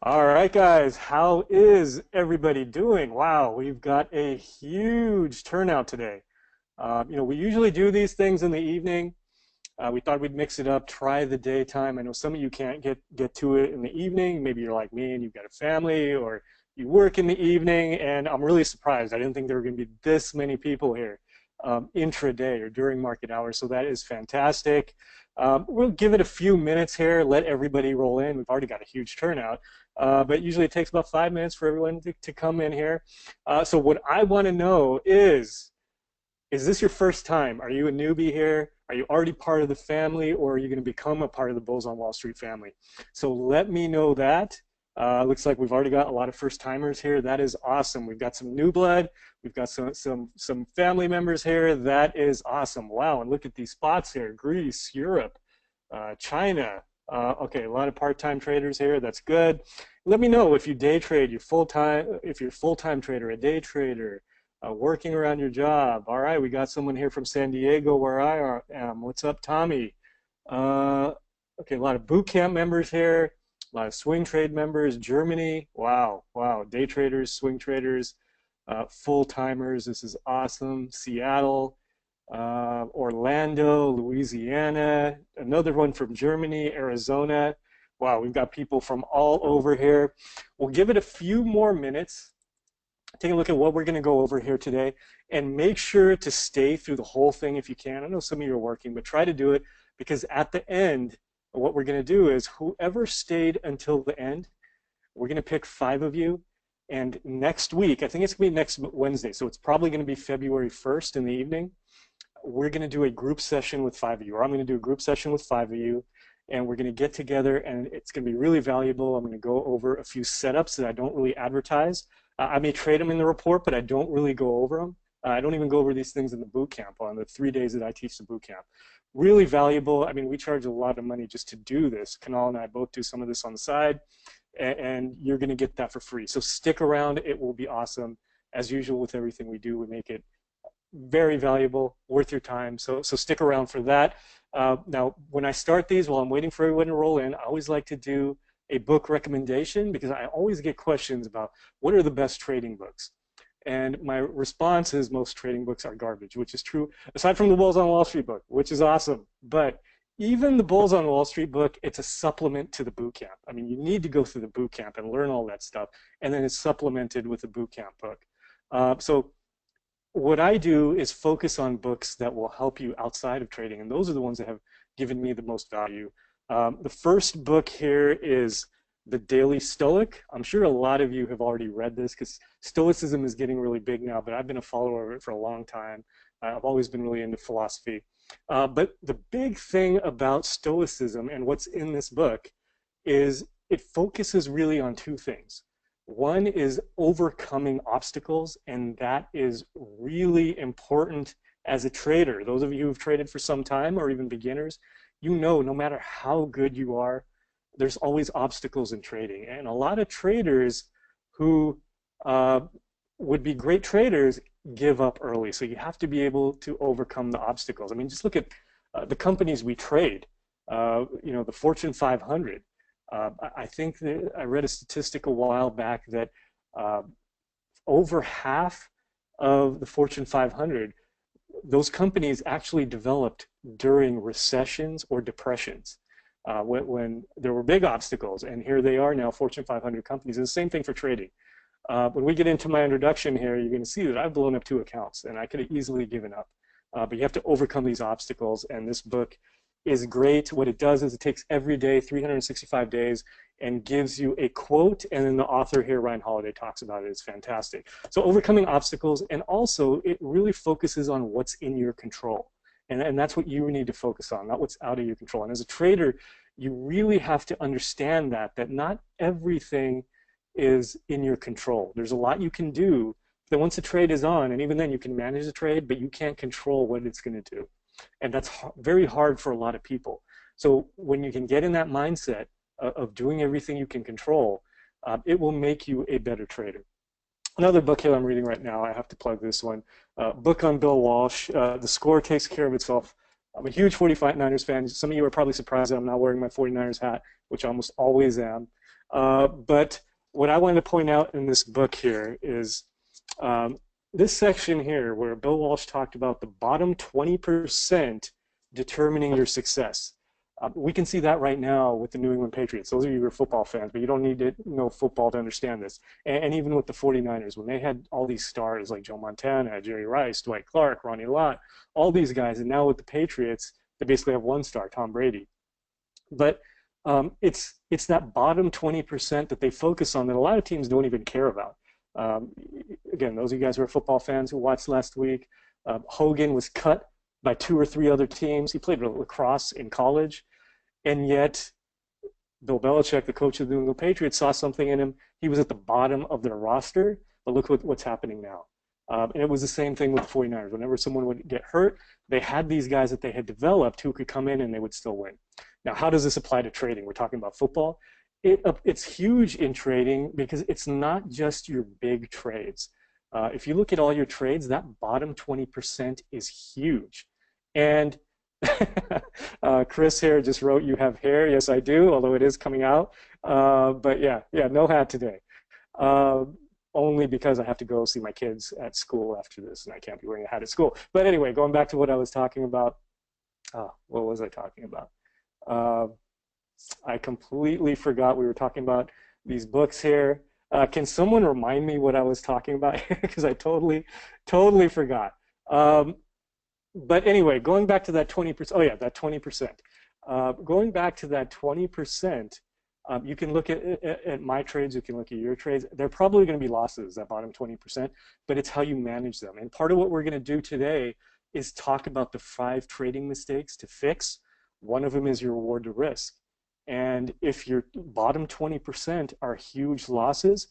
All right, guys, how is everybody doing? Wow, we've got a huge turnout today. We usually do these things in the evening. We thought we'd mix it up, try the daytime. I know some of you can't get to it in the evening. Maybe you're like me and you've got a family, or you work in the evening. And I'm really surprised. I didn't think there were going to be this many people here intraday or during market hours. So that is fantastic. We'll give it a few minutes here, let everybody roll in. We've already got a huge turnout. But usually it takes about 5 minutes for everyone to come in here. So what I want to know is this your first time? Are you a newbie here? Are you already part of the family, or are you going to become a part of the Bulls on Wall Street family? So let me know that. Looks like we've already got a lot of first timers here. That is awesome. We've got some new blood. We've got some family members here. That is awesome. Wow, and look at these spots here: Greece, Europe, China. Okay, a lot of part-time traders here. That's good. Let me know if you day trade, you're full-time, if you're a full-time trader, a day trader, working around your job. All right, we got someone here from San Diego where I am. What's up, Tommy? Okay, a lot of boot camp members here, a lot of swing trade members. Germany, wow, wow. Day traders, swing traders, full-timers. This is awesome. Seattle, Orlando, Louisiana, another one from Germany, Arizona. Wow, we've got people from all over here. We'll give it a few more minutes. Take a look at what we're going to go over here today, and make sure to stay through the whole thing if you can. I know some of you are working, but try to do it, because at the end, what we're going to do is whoever stayed until the end, we're going to pick 5 of you. And next week, I think it's going to be next Wednesday, so it's probably going to be February 1st in the evening. We're going to do a group session with 5 of you, or I'm going to do a group session with 5 of you, and we're going to get together, and it's going to be really valuable. I'm going to go over a few setups that I don't really advertise. I may trade them in the report, but I don't really go over them. I don't even go over these things in the boot camp on the 3 days that I teach the boot camp. Really valuable. I mean, we charge a lot of money just to do this. Kunal and I both do some of this on the side, and you're going to get that for free. So stick around. It will be awesome. As usual with everything we do, we make it very valuable, worth your time. So stick around for that. Now, when I start these, while I'm waiting for everyone to roll in, I always like to do a book recommendation, because I always get questions about what are the best trading books. And my response is most trading books are garbage, which is true, aside from the Bulls on Wall Street book, which is awesome. But even the Bulls on Wall Street book, it's a supplement to the boot camp. I mean, you need to go through the boot camp and learn all that stuff, and then it's supplemented with a boot camp book. So what I do is focus on books that will help you outside of trading, and those are the ones that have given me the most value. The first book here is The Daily Stoic. I'm sure a lot of you have already read this, because Stoicism is getting really big now, but I've been a follower of it for a long time. I've always been really into philosophy. But the big thing about Stoicism and what's in this book is it focuses really on 2 things. One is overcoming obstacles, and that is really important as a trader. Those of you who've traded for some time, or even beginners, you know, no matter how good you are, there's always obstacles in trading. And a lot of traders who would be great traders give up early. So you have to be able to overcome the obstacles. I mean, just look at the companies we trade, the Fortune 500. I think that I read a statistic a while back that over half of the Fortune 500, those companies actually developed during recessions or depressions, when there were big obstacles. And here they are now, Fortune 500 companies. And the same thing for trading. When we get into my introduction here, you're going to see that I've blown up 2 accounts, and I could have easily given up. But you have to overcome these obstacles, and this book is great. What it does is it takes every day, 365 days, and gives you a quote, and then the author here, Ryan Holiday, talks about it. It's fantastic. So overcoming obstacles, and also it really focuses on what's in your control. And that's what you need to focus on, not what's out of your control. And as a trader, you really have to understand that not everything is in your control. There's a lot you can do, that once the trade is on, and even then you can manage the trade, but you can't control what it's going to do. And that's very hard for a lot of people. So when you can get in that mindset of doing everything you can control, it will make you a better trader. Another book here I'm reading right now, I have to plug this one, book on Bill Walsh. The Score takes care of itself I'm a huge 49ers fan. Some of you are probably surprised that I'm not wearing my 49ers hat, which I almost always am. But what I wanted to point out in this book here is this section here where Bill Walsh talked about the bottom 20% determining your success. We can see that right now with the New England Patriots. Those of you who are football fans, but you don't need to know football to understand this. And even with the 49ers, when they had all these stars like Joe Montana, Jerry Rice, Dwight Clark, Ronnie Lott, all these guys, and now with the Patriots, they basically have one star, Tom Brady. But it's that bottom 20% that they focus on that a lot of teams don't even care about. Again, those of you guys who are football fans who watched last week, Hogan was cut by 2 or 3 other teams. He played lacrosse in college, and yet Bill Belichick, the coach of the New England Patriots, saw something in him. He was at the bottom of their roster, but look what's happening now. And it was the same thing with the 49ers. Whenever someone would get hurt, they had these guys that they had developed who could come in and they would still win. Now, how does this apply to trading? We're talking about football. It's huge in trading because it's not just your big trades. If you look at all your trades, that bottom 20% is huge. And Chris here just wrote, "You have hair." Yes, I do, although it is coming out. But yeah, no hat today. Only because I have to go see my kids at school after this, and I can't be wearing a hat at school. But anyway, going back to what I was talking about. What was I talking about? I completely forgot we were talking about these books here. Can someone remind me what I was talking about here? Because I totally forgot. But anyway, going back to that 20%, oh yeah, that 20%. Going back to that 20%, you can look at my trades, you can look at your trades. They're probably going to be losses, that bottom 20%, but it's how you manage them. And part of what we're going to do today is talk about the 5 trading mistakes to fix. One of them is your reward to risk. And if your bottom 20% are huge losses,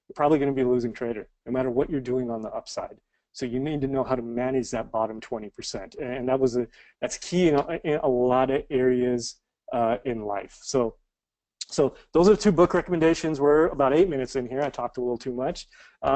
you're probably going to be a losing trader, no matter what you're doing on the upside. So you need to know how to manage that bottom 20%. And that's key in a lot of areas in life. So those are the 2 book recommendations. We're about 8 minutes in here. I talked a little too much.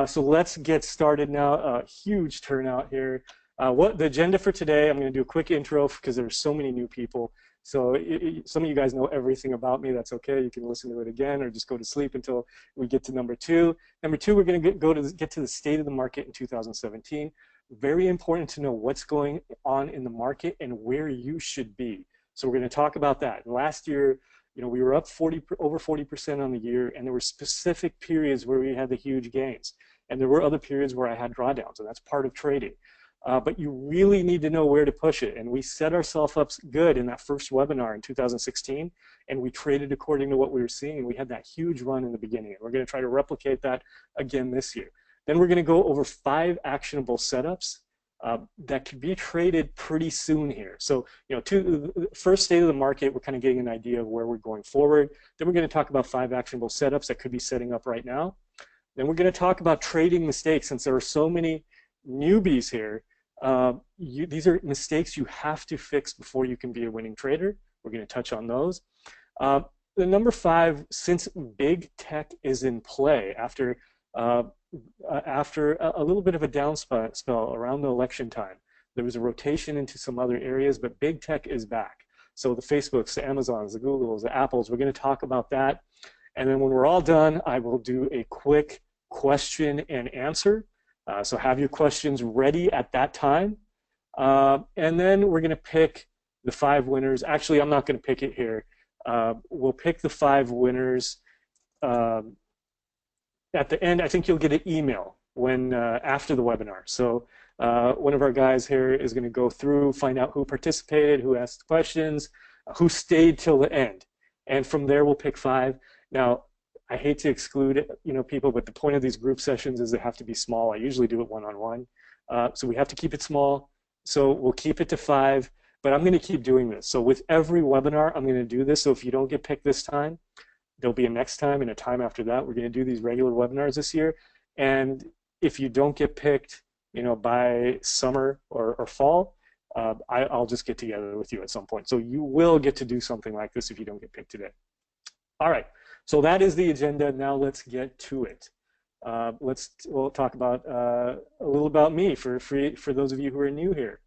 So let's get started now. A huge turnout here. What the agenda for today, I'm going to do a quick intro because there's so many new people. So some of you guys know everything about me. That's okay. You can listen to it again or just go to sleep until we get to number 2. Number 2, we're going to get to the state of the market in 2017. Very important to know what's going on in the market and where you should be. So we're going to talk about that. Last year, we were up over 40% on the year, and there were specific periods where we had the huge gains. And there were other periods where I had drawdowns, and that's part of trading. But you really need to know where to push it. And we set ourselves up good in that first webinar in 2016, and we traded according to what we were seeing, and we had that huge run in the beginning. And we're going to try to replicate that again this year. Then we're going to go over 5 actionable setups that could be traded pretty soon here. So, to the first state of the market, we're kind of getting an idea of where we're going forward. Then we're going to talk about 5 actionable setups that could be setting up right now. Then we're going to talk about trading mistakes, since there are so many newbies here. These are mistakes you have to fix before you can be a winning trader. We're going to touch on those. The number 5, since big tech is in play after a little bit of a down spell around the election time, there was a rotation into some other areas, but big tech is back. So the Facebooks, the Amazons, the Googles, the Apples, we're going to talk about that. And then when we're all done, I will do a quick question and answer. So have your questions ready at that time. And then we're going to pick the 5 winners. Actually, I'm not going to pick it here. We'll pick the 5 winners at the end. I think you'll get an email when after the webinar. So one of our guys here is going to go through, find out who participated, who asked questions, who stayed till the end. And from there, we'll pick 5. Now, I hate to exclude people, but the point of these group sessions is they have to be small. I usually do it one-on-one. So we have to keep it small. So we'll keep it to 5, but I'm going to keep doing this. So with every webinar, I'm going to do this. So if you don't get picked this time, there'll be a next time and a time after that. We're going to do these regular webinars this year. And if you don't get picked, by summer or fall, I'll just get together with you at some point. So you will get to do something like this if you don't get picked today. All right. So that is the agenda. Now let's get to it. We'll talk about a little about me for those of you who are new here.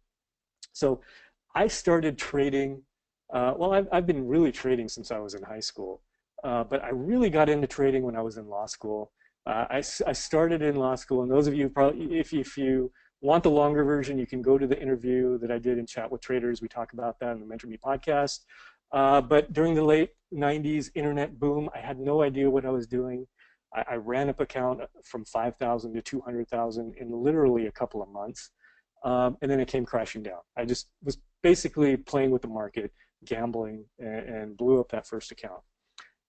So I started trading, well, I've been really trading since I was in high school, but I really got into trading when I was in law school. I started in law school, and those of you probably, if you want the longer version, you can go to the interview that I did in Chat with Traders. We talk about that in the Mentor Me podcast. But during the late 90s internet boom, I had no idea what I was doing. I ran up account from 5,000 to 200,000 in literally a couple of months. And then it came crashing down. I just was basically playing with the market, gambling, and blew up that first account.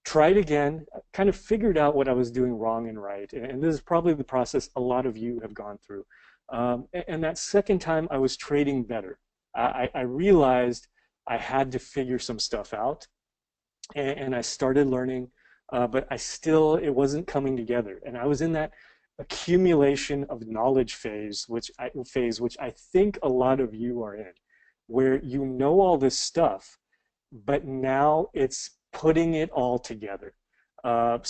Tried again, kind of figured out what I was doing wrong and right. And this is probably the process a lot of you have gone through. And that second time I was trading better. I realized I had to figure some stuff out, and I started learning, but it wasn't coming together. And I was in that accumulation of knowledge phase, which I think a lot of you are in, where you know all this stuff, but now it's putting it all together. That's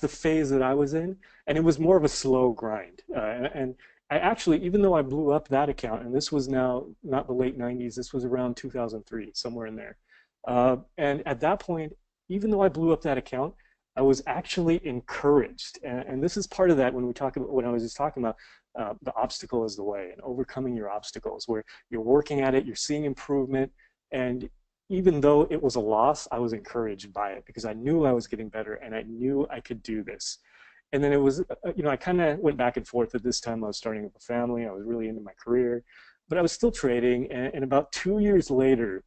the phase that I was in, and it was more of a slow grind. And I actually, even though I blew up that account, and this was now not the late 90s, this was around 2003, somewhere in there. And at that point, even though I blew up that account, I was actually encouraged. And this is part of that when we talk about, when I was just talking about the obstacle is the way, and overcoming your obstacles, where you're working at it, you're seeing improvement, and even though it was a loss, I was encouraged by it because I knew I was getting better and I knew I could do this. And then it was, I kind of went back and forth. At this time I was starting up a family, I was really into my career, but I was still trading. And about 2 years later,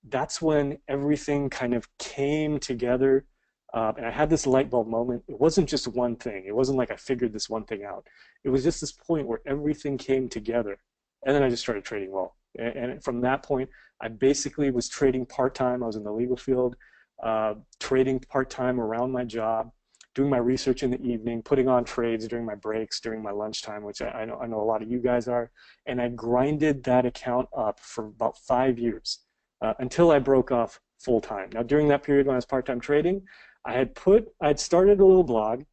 that's when everything kind of came together. And I had this light bulb moment. It wasn't just one thing. It wasn't like I figured this one thing out. It was just this point where everything came together. And then I just started trading well. And from that point, I basically was trading part-time. I was in the legal field, trading part-time around my job, doing my research in the evening, putting on trades during my breaks, during my lunchtime, which I know a lot of you guys are. And I grinded that account up for about 5 years until I broke off full-time. Now, during that period when I was part-time trading, I had started a little blog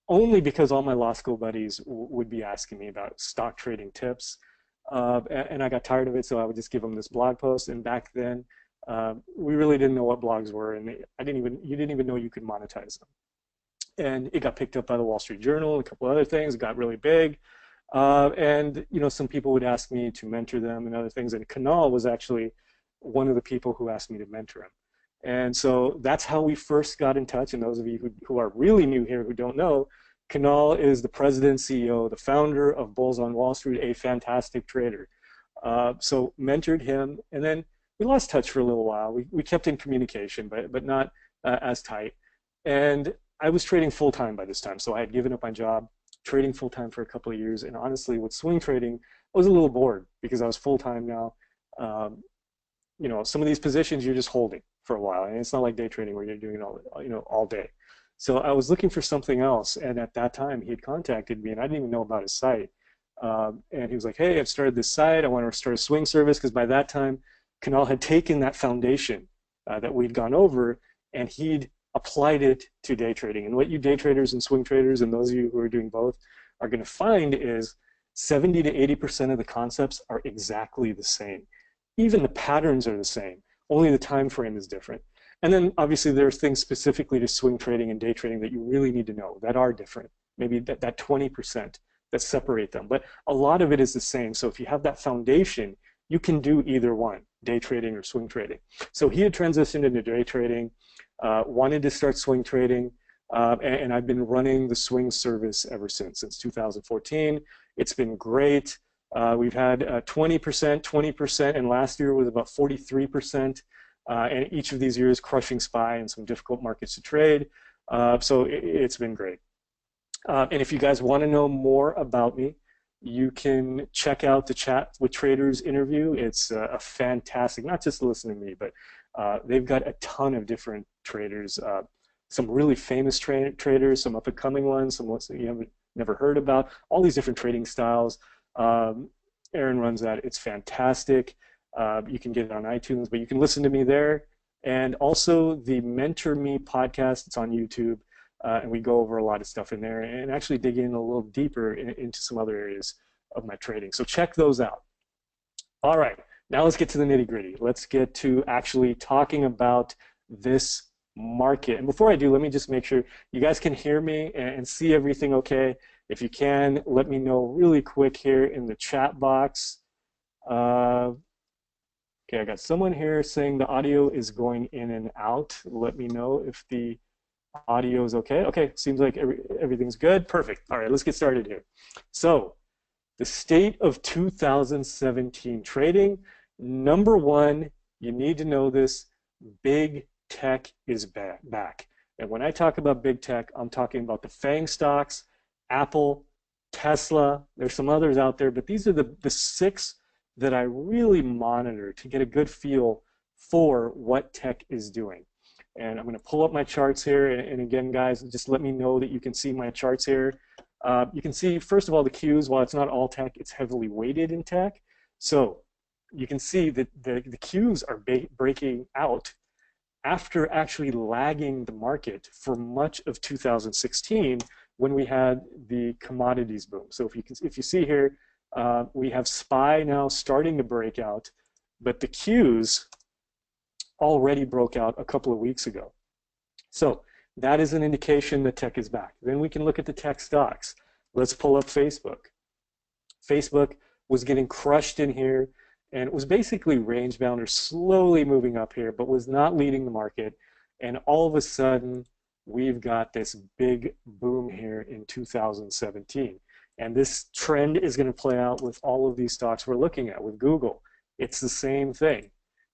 only because all my law school buddies would be asking me about stock trading tips. And I got tired of it, so I would just give them this blog post. And back then, we really didn't know what blogs were, and you didn't even know you could monetize them. And it got picked up by the Wall Street Journal and a couple other things. It got really big, and some people would ask me to mentor them and other things. And Kunal was actually one of the people who asked me to mentor him. And so that's how we first got in touch. And those of you who are really new here who don't know, Kunal is the president, CEO, the founder of Bulls on Wall Street, a fantastic trader. So mentored him, and then we lost touch for a little while. We kept in communication, but not as tight. And I was trading full-time by this time, so I had given up my job, trading full-time for a couple of years. And honestly, with swing trading, I was a little bored because I was full-time now. Some of these positions you're just holding for a while, and it's not like day trading where you're doing it all day. So I was looking for something else, and at that time he had contacted me, and I didn't even know about his site. And he was like, "Hey, I've started this site. I want to start a swing service," because by that time, Kunal had taken that foundation that we'd gone over, and he'd applied it to day trading. And what you day traders and swing traders, and those of you who are doing both, are going to find is 70 to 80% of the concepts are exactly the same. Even the patterns are the same. Only the time frame is different. And then obviously there's things specifically to swing trading and day trading that you really need to know that are different. Maybe that 20% that separate them. But a lot of it is the same. So if you have that foundation, you can do either one, day trading or swing trading. So he had transitioned into day trading, wanted to start swing trading, and I've been running the swing service ever since 2014. It's been great. We've had 20%, 20%, and last year was about 43%. And each of these years crushing SPY and some difficult markets to trade. So it's been great. And if you guys want to know more about me, you can check out the Chat with Traders interview. It's a fantastic, not just to listen to me, but they've got a ton of different traders, some really famous traders, some up-and-coming ones, some ones that you haven't never heard about, all these different trading styles. Aaron runs that. It's fantastic. You can get it on iTunes, but you can listen to me there. And also the Mentor Me podcast, it's on YouTube, and we go over a lot of stuff in there and actually dig in a little deeper into some other areas of my trading. So check those out. All right, now let's get to the nitty gritty. Let's get to actually talking about this market. And before I do, let me just make sure you guys can hear me and see everything okay. If you can, let me know really quick here in the chat box. Okay, I got someone here saying the audio is going in and out. Let me know if the audio is okay. Okay, seems like everything's good. Perfect. All right, let's get started here. So, the state of 2017 trading. Number one, you need to know this, big tech is back. And when I talk about big tech, I'm talking about the FANG stocks, Apple, Tesla. There's some others out there, but these are the six that I really monitor to get a good feel for what tech is doing. And I'm going to pull up my charts here. And again, guys, just let me know that you can see my charts here. You can see, first of all, the Qs, while it's not all tech, it's heavily weighted in tech. So you can see that the Qs are breaking out after actually lagging the market for much of 2016 when we had the commodities boom. So if you see here, we have SPY now starting to break out, but the Qs already broke out a couple of weeks ago. So that is an indication that tech is back. Then we can look at the tech stocks. Let's pull up Facebook. Facebook was getting crushed in here, and it was basically range bound or slowly moving up here, but was not leading the market. And all of a sudden, we've got this big boom here in 2017. And this trend is going to play out with all of these stocks we're looking at. With Google, it's the same thing.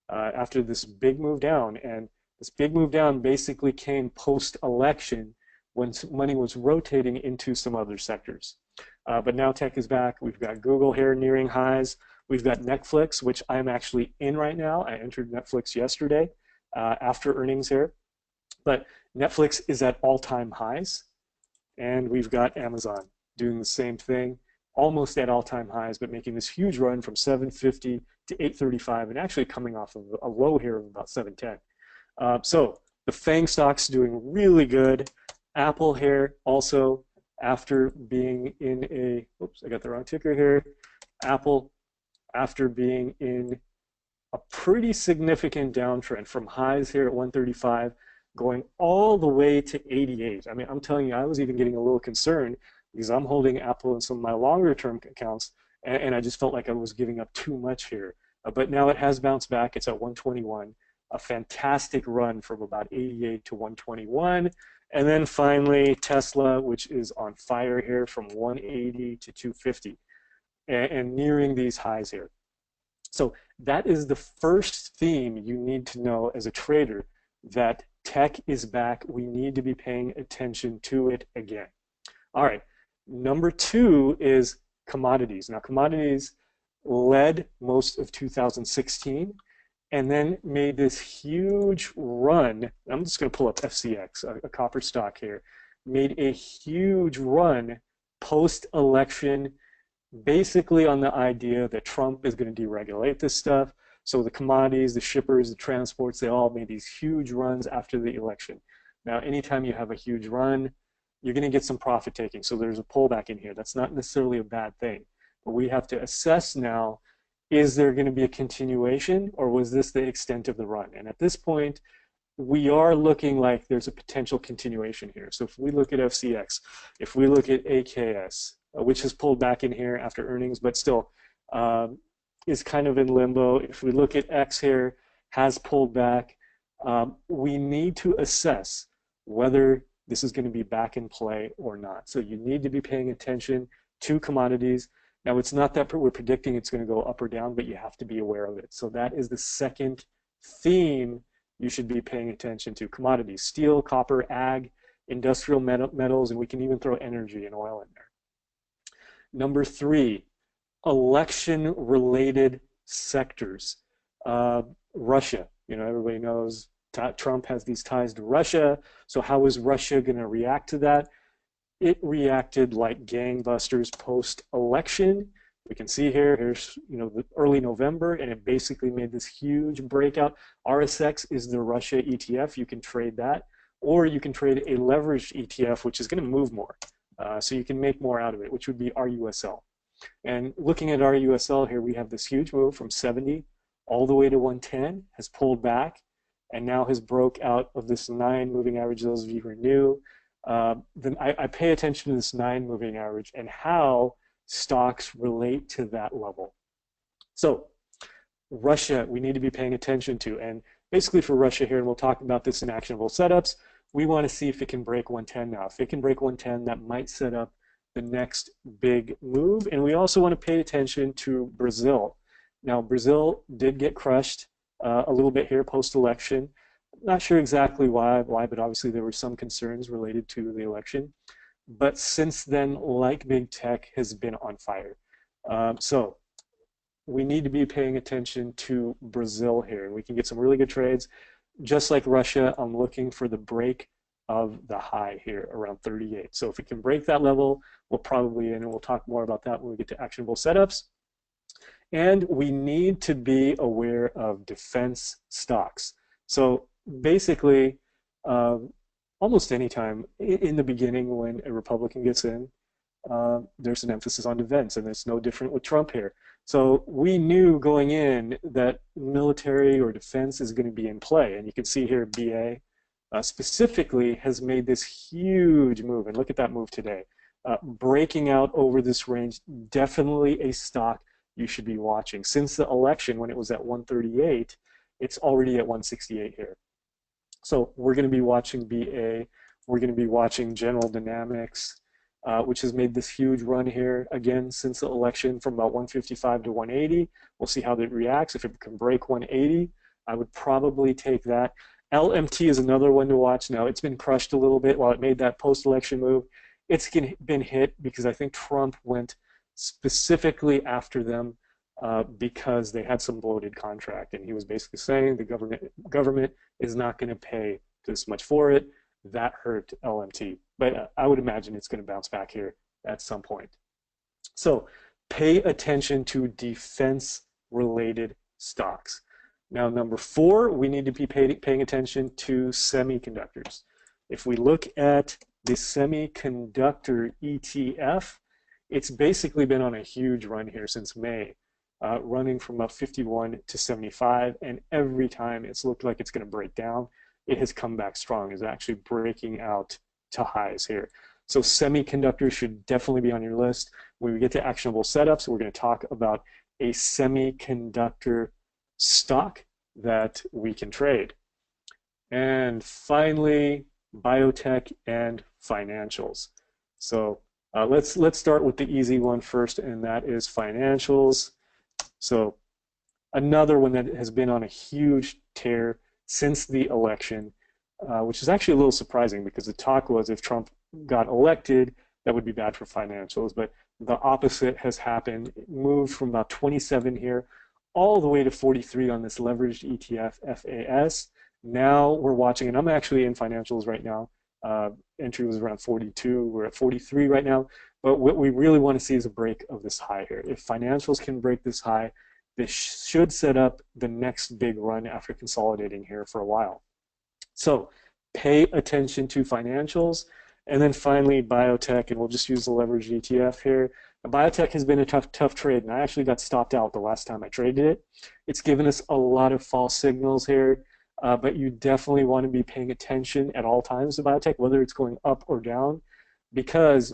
After this big move down, and this big move down basically came post-election when money was rotating into some other sectors. But now tech is back. We've got Google here nearing highs. We've got Netflix, which I'm actually in right now. I entered Netflix yesterday after earnings here. But Netflix is at all-time highs. And we've got Amazon doing the same thing, almost at all-time highs, but making this huge run from 750 to 835, and actually coming off of a low here of about 710. So the FANG stock's doing really good. Apple here also, after being in a, oops, I got the wrong ticker here. Apple, after being in a pretty significant downtrend from highs here at 135, going all the way to 88. I mean, I'm telling you, I was even getting a little concerned because I'm holding Apple in some of my longer term accounts, and I just felt like I was giving up too much here. But now it has bounced back. It's at 121, a fantastic run from about 88 to 121. And then finally, Tesla, which is on fire here from 180 to 250 and nearing these highs here. So that is the first theme you need to know as a trader, that tech is back. We need to be paying attention to it again. All right, number two is commodities. Now, commodities led most of 2016 and then made this huge run. I'm just going to pull up FCX, a copper stock here, made a huge run post-election, basically on the idea that Trump is going to deregulate this stuff. So the commodities, the shippers, the transports, they all made these huge runs after the election. Now, anytime you have a huge run, you're going to get some profit taking. So there's a pullback in here. That's not necessarily a bad thing. But we have to assess now, is there going to be a continuation, or was this the extent of the run? And at this point, we are looking like there's a potential continuation here. So if we look at FCX, if we look at AKS, which has pulled back in here after earnings, but still is kind of in limbo. If we look at X here, has pulled back. We need to assess whether this is going to be back in play or not. So you need to be paying attention to commodities. Now, it's not that we're predicting it's going to go up or down, but you have to be aware of it. So that is the second theme you should be paying attention to. Commodities, steel, copper, ag, industrial metals, and we can even throw energy and oil in there. Number three, election-related sectors. Russia, you know, everybody knows Trump has these ties to Russia. So how is Russia going to react to that? It reacted like gangbusters post-election. We can see here, here's, you know, the early November, and it basically made this huge breakout. RSX is the Russia ETF. You can trade that, or you can trade a leveraged ETF, which is going to move more. So you can make more out of it, which would be RUSL. And looking at our USL here, we have this huge move from 70 all the way to 110, has pulled back, and now has broke out of this 9 moving average. Those of you who are new, then I pay attention to this 9 moving average and how stocks relate to that level. So Russia, we need to be paying attention to. And basically for Russia here, and we'll talk about this in actionable setups, we want to see if it can break 110 now. If it can break 110, that might set up the next big move. And we also want to pay attention to Brazil. Now, Brazil did get crushed a little bit here post-election. Not sure exactly why, but obviously there were some concerns related to the election. But since then, like big tech, has been on fire. So we need to be paying attention to Brazil here. We can get some really good trades. Just like Russia, I'm looking for the break of the high here around 38. So if we can break that level, we'll probably, and we'll talk more about that when we get to actionable setups. And we need to be aware of defense stocks. So basically, almost any time in the beginning when a Republican gets in, there's an emphasis on defense, and it's no different with Trump here. So we knew going in that military or defense is going to be in play. And you can see here BA specifically has made this huge move. And look at that move today. Breaking out over this range, definitely a stock you should be watching. Since the election, when it was at 138, it's already at 168 here. So we're going to be watching BA. We're going to be watching General Dynamics, which has made this huge run here, again, since the election from about 155 to 180. We'll see how that reacts. If it can break 180, I would probably take that. LMT is another one to watch. Now, it's been crushed a little bit while it made that post-election move. It's been hit because I think Trump went specifically after them because they had some bloated contract. And he was basically saying the government is not going to pay this much for it. That hurt LMT. But I would imagine it's going to bounce back here at some point. So pay attention to defense-related stocks. Now, number 4, we need to be paying attention to semiconductors. If we look at the semiconductor ETF, it's basically been on a huge run here since May, running from about 51 to 75, and every time it's looked like it's going to break down, it has come back strong. It's actually breaking out to highs here. So semiconductors should definitely be on your list. When we get to actionable setups, we're going to talk about a semiconductor stock that we can trade. And finally, biotech and financials. So let's start with the easy one first, and that is financials. So another one that has been on a huge tear since the election, which is actually a little surprising because the talk was if Trump got elected, that would be bad for financials, but the opposite has happened. It moved from about 27 here all the way to 43 on this leveraged ETF FAS. Now we're watching, and I'm actually in financials right now. Entry was around 42. We're at 43 right now. But what we really want to see is a break of this high here. If financials can break this high, this should set up the next big run after consolidating here for a while. So pay attention to financials. And then finally, biotech, and we'll just use the leveraged ETF here. Biotech has been a tough trade, and I actually got stopped out the last time I traded it. It's given us a lot of false signals here, but you definitely want to be paying attention at all times to biotech, whether it's going up or down, because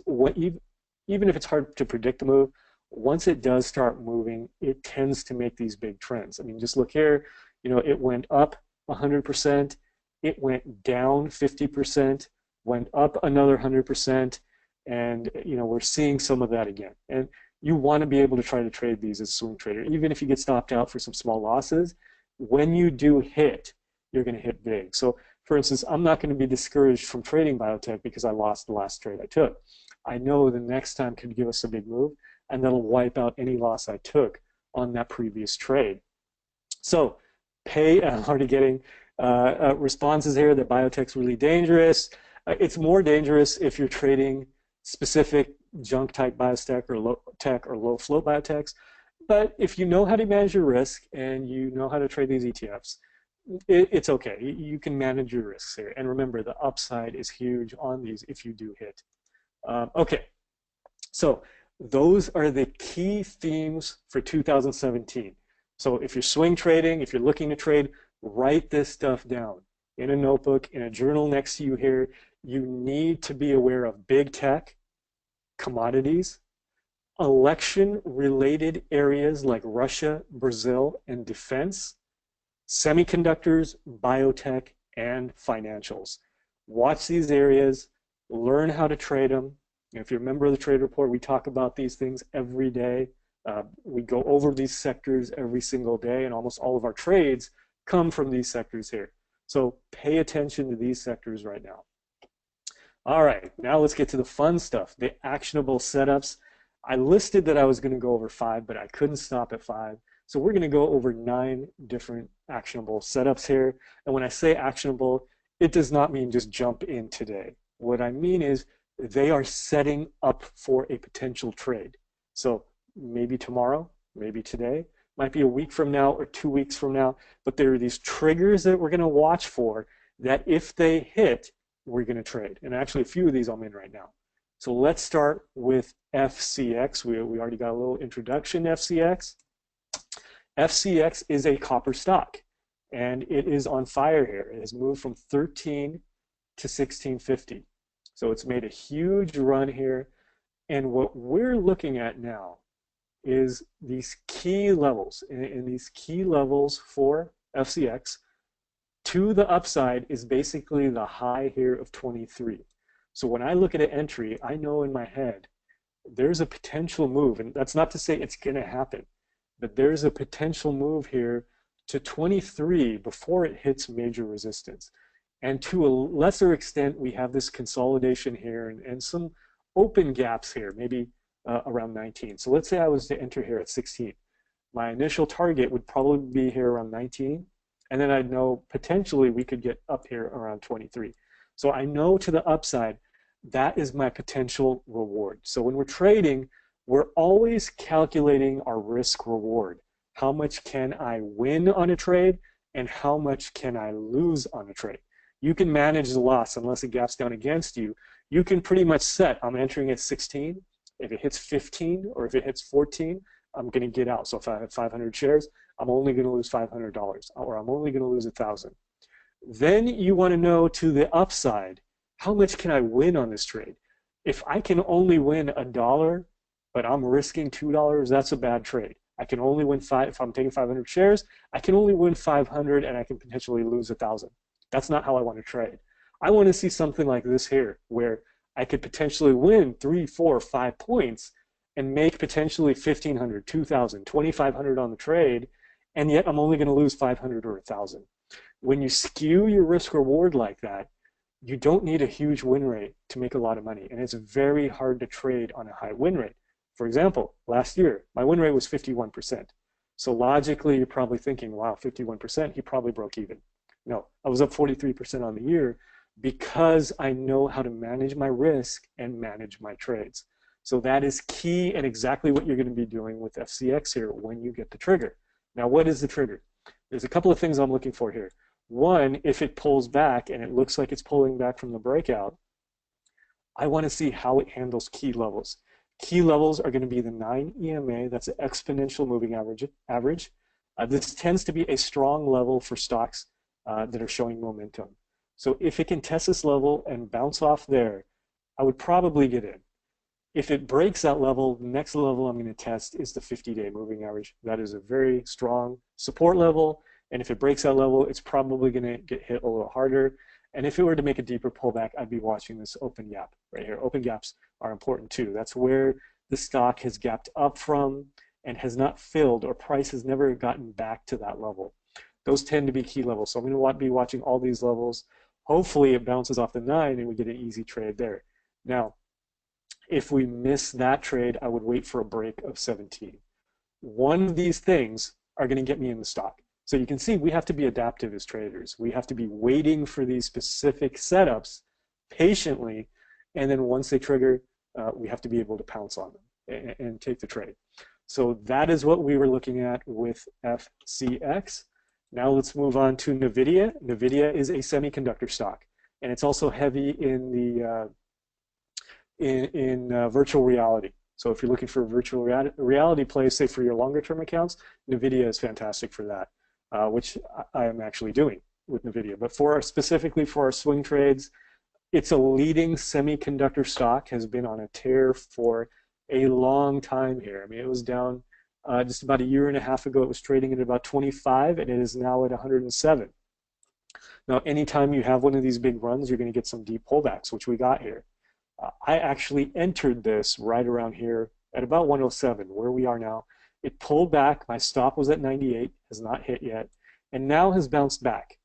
even if it's hard to predict the move, once it does start moving, it tends to make these big trends. I mean, just look here, it went up 100%, it went down 50%, went up another 100%, and we're seeing some of that again. And you want to be able to try to trade these as a swing trader, even if you get stopped out for some small losses. When you do hit, you're going to hit big. So, for instance, I'm not going to be discouraged from trading biotech because I lost the last trade I took. I know the next time could give us a big move, and that'll wipe out any loss I took on that previous trade. So, I'm already getting responses here that biotech's really dangerous. It's more dangerous if you're trading specific junk type biotech or low tech or low float biotechs. But if you know how to manage your risk and you know how to trade these ETFs, it's okay. You can manage your risks here. And remember, the upside is huge on these if you do hit. Okay, so Those are the key themes for 2017. So if you're swing trading, if you're looking to trade, write this stuff down in a notebook, in a journal next to you here. You need to be aware of big tech, commodities, election-related areas like Russia, Brazil, and defense, semiconductors, biotech, and financials. Watch these areas, learn how to trade them. If you're a member of the trade report, we talk about these things every day. We go over these sectors every single day, and almost all of our trades come from these sectors here. So pay attention to these sectors right now. All right, now let's get to the fun stuff, the actionable setups. I listed that I was going to go over 5, but I couldn't stop at 5. So we're going to go over 9 different actionable setups here. And when I say actionable, it does not mean just jump in today. What I mean is they are setting up for a potential trade. So maybe tomorrow, maybe today, might be a week from now or 2 weeks from now, but there are these triggers that we're going to watch for that if they hit, we're going to trade. And actually a few of these I'm in right now. So let's start with FCX. We already got a little introduction to FCX. FCX is a copper stock, and it is on fire here. It has moved from 13 to 1650. So it's made a huge run here. And what we're looking at now is these key levels. And these key levels for FCX to the upside is basically the high here of 23. So when I look at an entry, I know in my head there's a potential move, and that's not to say it's going to happen, but there's a potential move here to 23 before it hits major resistance. And to a lesser extent, we have this consolidation here and some open gaps here, maybe around 19. So let's say I was to enter here at 16. My initial target would probably be here around 19, and then I'd know potentially we could get up here around 23. So I know to the upside, that is my potential reward. So when we're trading, we're always calculating our risk reward. How much can I win on a trade, and how much can I lose on a trade? You can manage the loss unless it gaps down against you. You can pretty much set, I'm entering at 16. If it hits 15 or if it hits 14, I'm going to get out. So if I have 500 shares, I'm only going to lose $500, or I'm only going to lose 1,000. Then you want to know to the upside, how much can I win on this trade? If I can only win $1, but I'm risking $2, that's a bad trade. I can only win if I'm taking 500 shares, I can only win 500 and I can potentially lose 1,000. That's not how I want to trade. I want to see something like this here, where I could potentially win 3, 4, 5 points and make potentially 1,500, 2,000, 2,500 on the trade, and yet I'm only going to lose 500 or 1,000. When you skew your risk reward like that, you don't need a huge win rate to make a lot of money, and it's very hard to trade on a high win rate. For example, last year, my win rate was 51%. So logically, you're probably thinking, wow, 51%, he probably broke even. No, I was up 43% on the year because I know how to manage my risk and manage my trades. So that is key and exactly what you're going to be doing with FCX here when you get the trigger. Now, what is the trigger? There's a couple of things I'm looking for here. One, if it pulls back and it looks like it's pulling back from the breakout, I want to see how it handles key levels. Key levels are going to be the 9 EMA, that's an exponential moving average. This tends to be a strong level for stocks that are showing momentum. So if it can test this level and bounce off there, I would probably get in. If it breaks that level, the next level I'm going to test is the 50-day moving average. That is a very strong support level. And if it breaks that level, it's probably going to get hit a little harder. And if it were to make a deeper pullback, I'd be watching this open gap right here. Open gaps are important too. That's where the stock has gapped up from and has not filled, or price has never gotten back to that level. Those tend to be key levels. So I'm going to be watching all these levels. Hopefully it bounces off the 9 and we get an easy trade there. Now, if we miss that trade, I would wait for a break of 17. One of these things are going to get me in the stock. So you can see we have to be adaptive as traders. We have to be waiting for these specific setups patiently, and then once they trigger, we have to be able to pounce on them and take the trade. So that is what we were looking at with FCX. Now let's move on to NVIDIA. NVIDIA is a semiconductor stock, and it's also heavy in the virtual reality. So if you're looking for a virtual reality play, say for your longer term accounts, NVIDIA is fantastic for that, which I am actually doing with NVIDIA. But specifically for our swing trades, it's a leading semiconductor stock, has been on a tear for a long time here. I mean, it was down just about a year and a half ago. It was trading at about 25, and it is now at 107. Now, anytime you have one of these big runs, you're going to get some deep pullbacks, which we got here. I actually entered this right around here at about 107, where we are now. It pulled back. My stop was at 98, has not hit yet, and now has bounced back.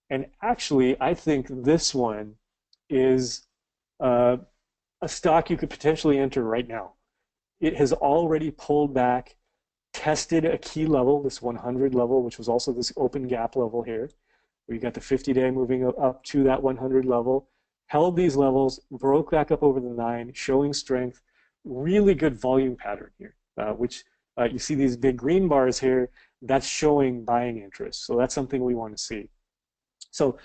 And actually, I think this one is a stock you could potentially enter right now. It has already pulled back, tested a key level, this 100 level, which was also this open gap level here. We got the 50-day moving up to that 100 level, held these levels, broke back up over the 9, showing strength. Really good volume pattern here, which you see these big green bars here. That's showing buying interest. So that's something we want to see. So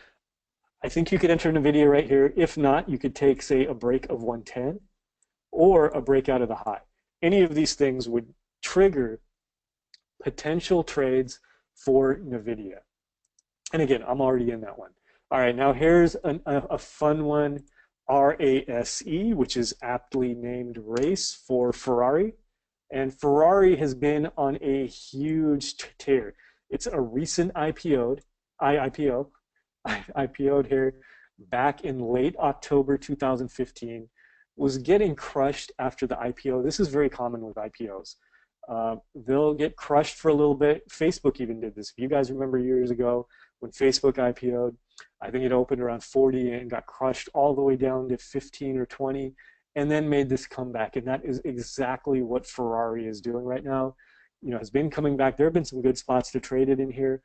I think you could enter NVIDIA right here. If not, you could take, say, a break of 110 or a breakout of the high. Any of these things would trigger potential trades for NVIDIA. And again, I'm already in that one. All right, now here's a fun one, RASE, which is aptly named race for Ferrari. And Ferrari has been on a huge tear. It's a recent IPO'd here back in late October 2015, was getting crushed after the IPO. This is very common with IPOs. They'll get crushed for a little bit. Facebook even did this. If you guys remember years ago when Facebook IPO'd, I think it opened around 40 and got crushed all the way down to 15 or 20 and then made this comeback. And that is exactly what Ferrari is doing right now. You know, has been coming back. There have been some good spots to trade it in here.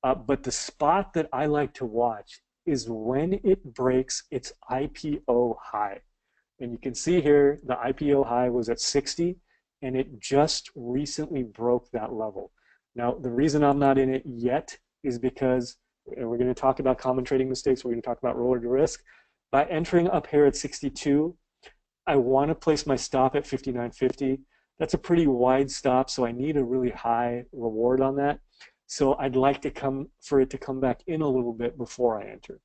But the spot that I like to watch is when it breaks its IPO high. And you can see here, the IPO high was at 60, and it just recently broke that level. Now, the reason I'm not in it yet is because, and we're going to talk about common trading mistakes, we're going to talk about roller to risk. By entering up here at 62, I want to place my stop at 59.50. That's a pretty wide stop, so I need a really high reward on that. So I'd like for it to come back in a little bit before I enter.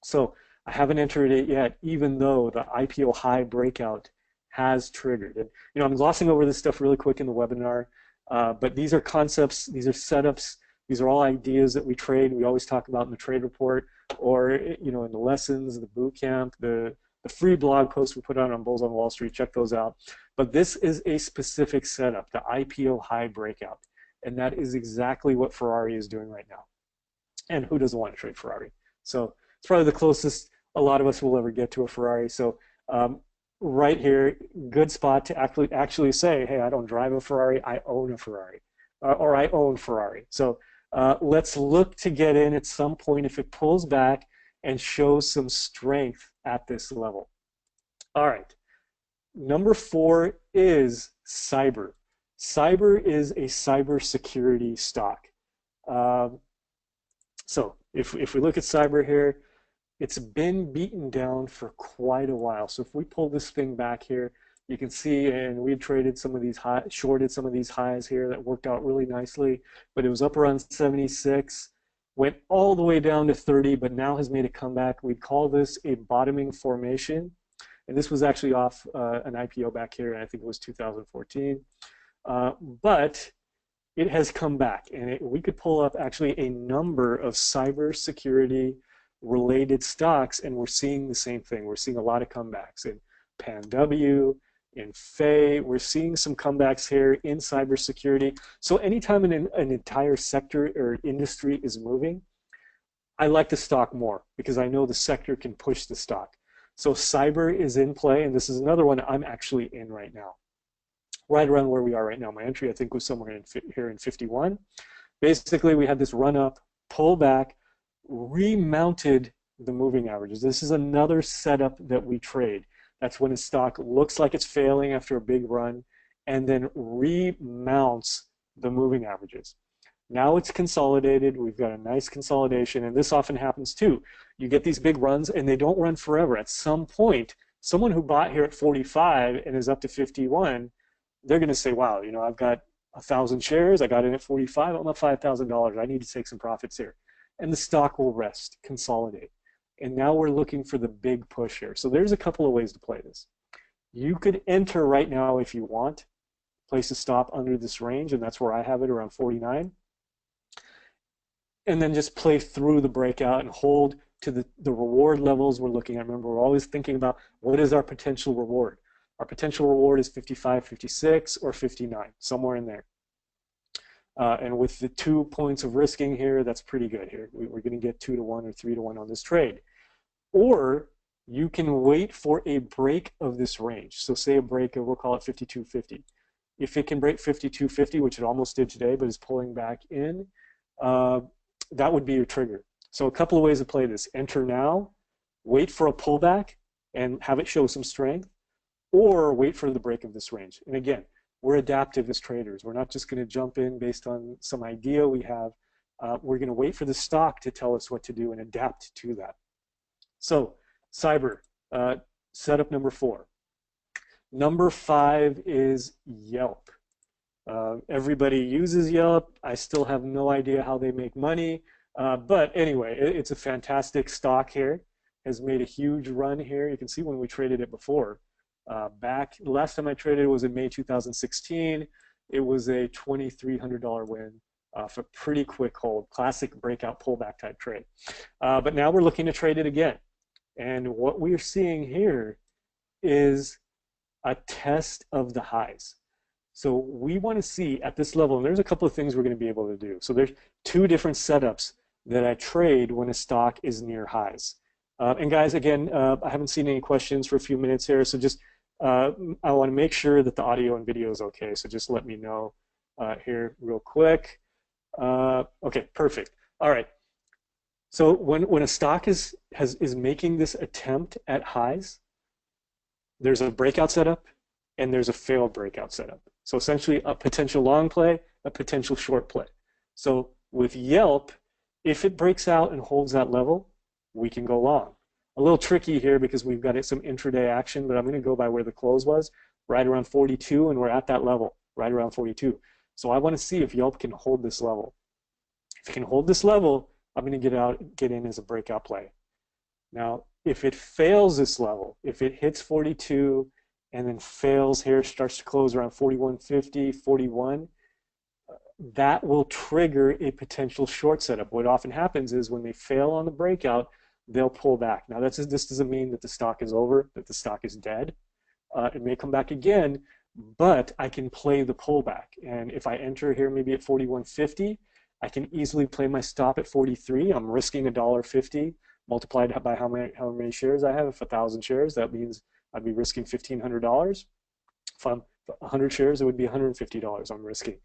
So I haven't entered it yet, even though the IPO high breakout has triggered. And you know, I'm glossing over this stuff really quick in the webinar, but these are concepts, these are setups, these are all ideas that we trade. We always talk about in the trade report, or you know, in the lessons, the boot camp, the free blog posts we put out on Bulls on Wall Street. Check those out. But this is a specific setup, the IPO high breakout. And that is exactly what Ferrari is doing right now. And who doesn't want to trade Ferrari? So it's probably the closest a lot of us will ever get to a Ferrari. So right here, good spot to actually say, hey, I don't drive a Ferrari, I own a Ferrari. Or I own Ferrari. So let's look to get in at some point if it pulls back and shows some strength at this level. All right. Number 4 is cyber. Cyber is a cybersecurity stock. So if we look at cyber here, it's been beaten down for quite a while. So if we pull this thing back here, you can see, and we traded some of these shorted some of these highs here that worked out really nicely, but it was up around 76, went all the way down to 30, but now has made a comeback. We'd call this a bottoming formation. And this was actually off an IPO back here, and I think it was 2014. But it has come back, and we could pull up actually a number of cybersecurity related stocks, and we're seeing the same thing. We're seeing a lot of comebacks in PanW, in FAE. We're seeing some comebacks here in cybersecurity. So anytime an entire sector or industry is moving, I like the stock more because I know the sector can push the stock. So cyber is in play, and this is another one I'm actually in right now. Right around where we are right now. My entry, I think, was somewhere here in 51. Basically, we had this run up, pull back, remounted the moving averages. This is another setup that we trade. That's when a stock looks like it's failing after a big run and then remounts the moving averages. Now it's consolidated. We've got a nice consolidation, and this often happens too. You get these big runs, and they don't run forever. At some point, Someone who bought here at 45 and is up to 51, they're going to say, wow, you know, I've got 1,000 shares. I got in at 45. I'm up $5,000. I need to take some profits here. And the stock will rest, consolidate. And now we're looking for the big push here. So there's a couple of ways to play this. You could enter right now if you want, place a stop under this range, and that's where I have it, around 49. And then just play through the breakout and hold to the reward levels we're looking at. Remember, we're always thinking about what is our potential reward. Our potential reward is 55, 56, or 59, somewhere in there. And with the 2 points of risking here, that's pretty good here. We're going to get 2 to 1 or 3 to 1 on this trade. Or you can wait for a break of this range. So say a break of, we'll call it 52.50. If it can break 52.50, which it almost did today, but is pulling back in, that would be your trigger. So a couple of ways to play this. Enter now, wait for a pullback and have it show some strength, or wait for the break of this range. And again, we're adaptive as traders. We're not just going to jump in based on some idea we have. We're going to wait for the stock to tell us what to do and adapt to that. So cyber, setup number 4. Number 5 is YELP. Everybody uses YELP. I still have no idea how they make money. But anyway, it's a fantastic stock here. Has made a huge run here. You can see when we traded it before. Back, the last time I traded it was in May 2016. It was a $2,300 win for pretty quick hold. Classic breakout pullback type trade. But now we're looking to trade it again. And what we're seeing here is a test of the highs. So we want to see at this level, and there's a couple of things we're going to be able to do. So there's 2 different setups that I trade when a stock is near highs. And guys, again, I haven't seen any questions for a few minutes here, so just I want to make sure that the audio and video is okay, so just let me know here real quick. Okay, perfect. All right. So when a stock is making this attempt at highs, there's a breakout setup and there's a failed breakout setup. So essentially a potential long play, a potential short play. So with YELP, if it breaks out and holds that level, we can go long. A little tricky here because we've got some intraday action, but I'm going to go by where the close was, right around 42, and we're at that level, right around 42. So I want to see if YELP can hold this level. If it can hold this level, I'm going to get in as a breakout play. Now, if it fails this level, if it hits 42 and then fails here, starts to close around 41.50, 41, that will trigger a potential short setup. What often happens is when they fail on the breakout, they'll pull back. Now, this doesn't mean that the stock is over, that the stock is dead. It may come back again, but I can play the pullback. And if I enter here maybe at 41.50, I can easily play my stop at 43. I'm risking $1.50 multiplied by how many shares I have. If 1,000 shares, that means I'd be risking $1,500. If I'm 100 shares, it would be $150 I'm risking.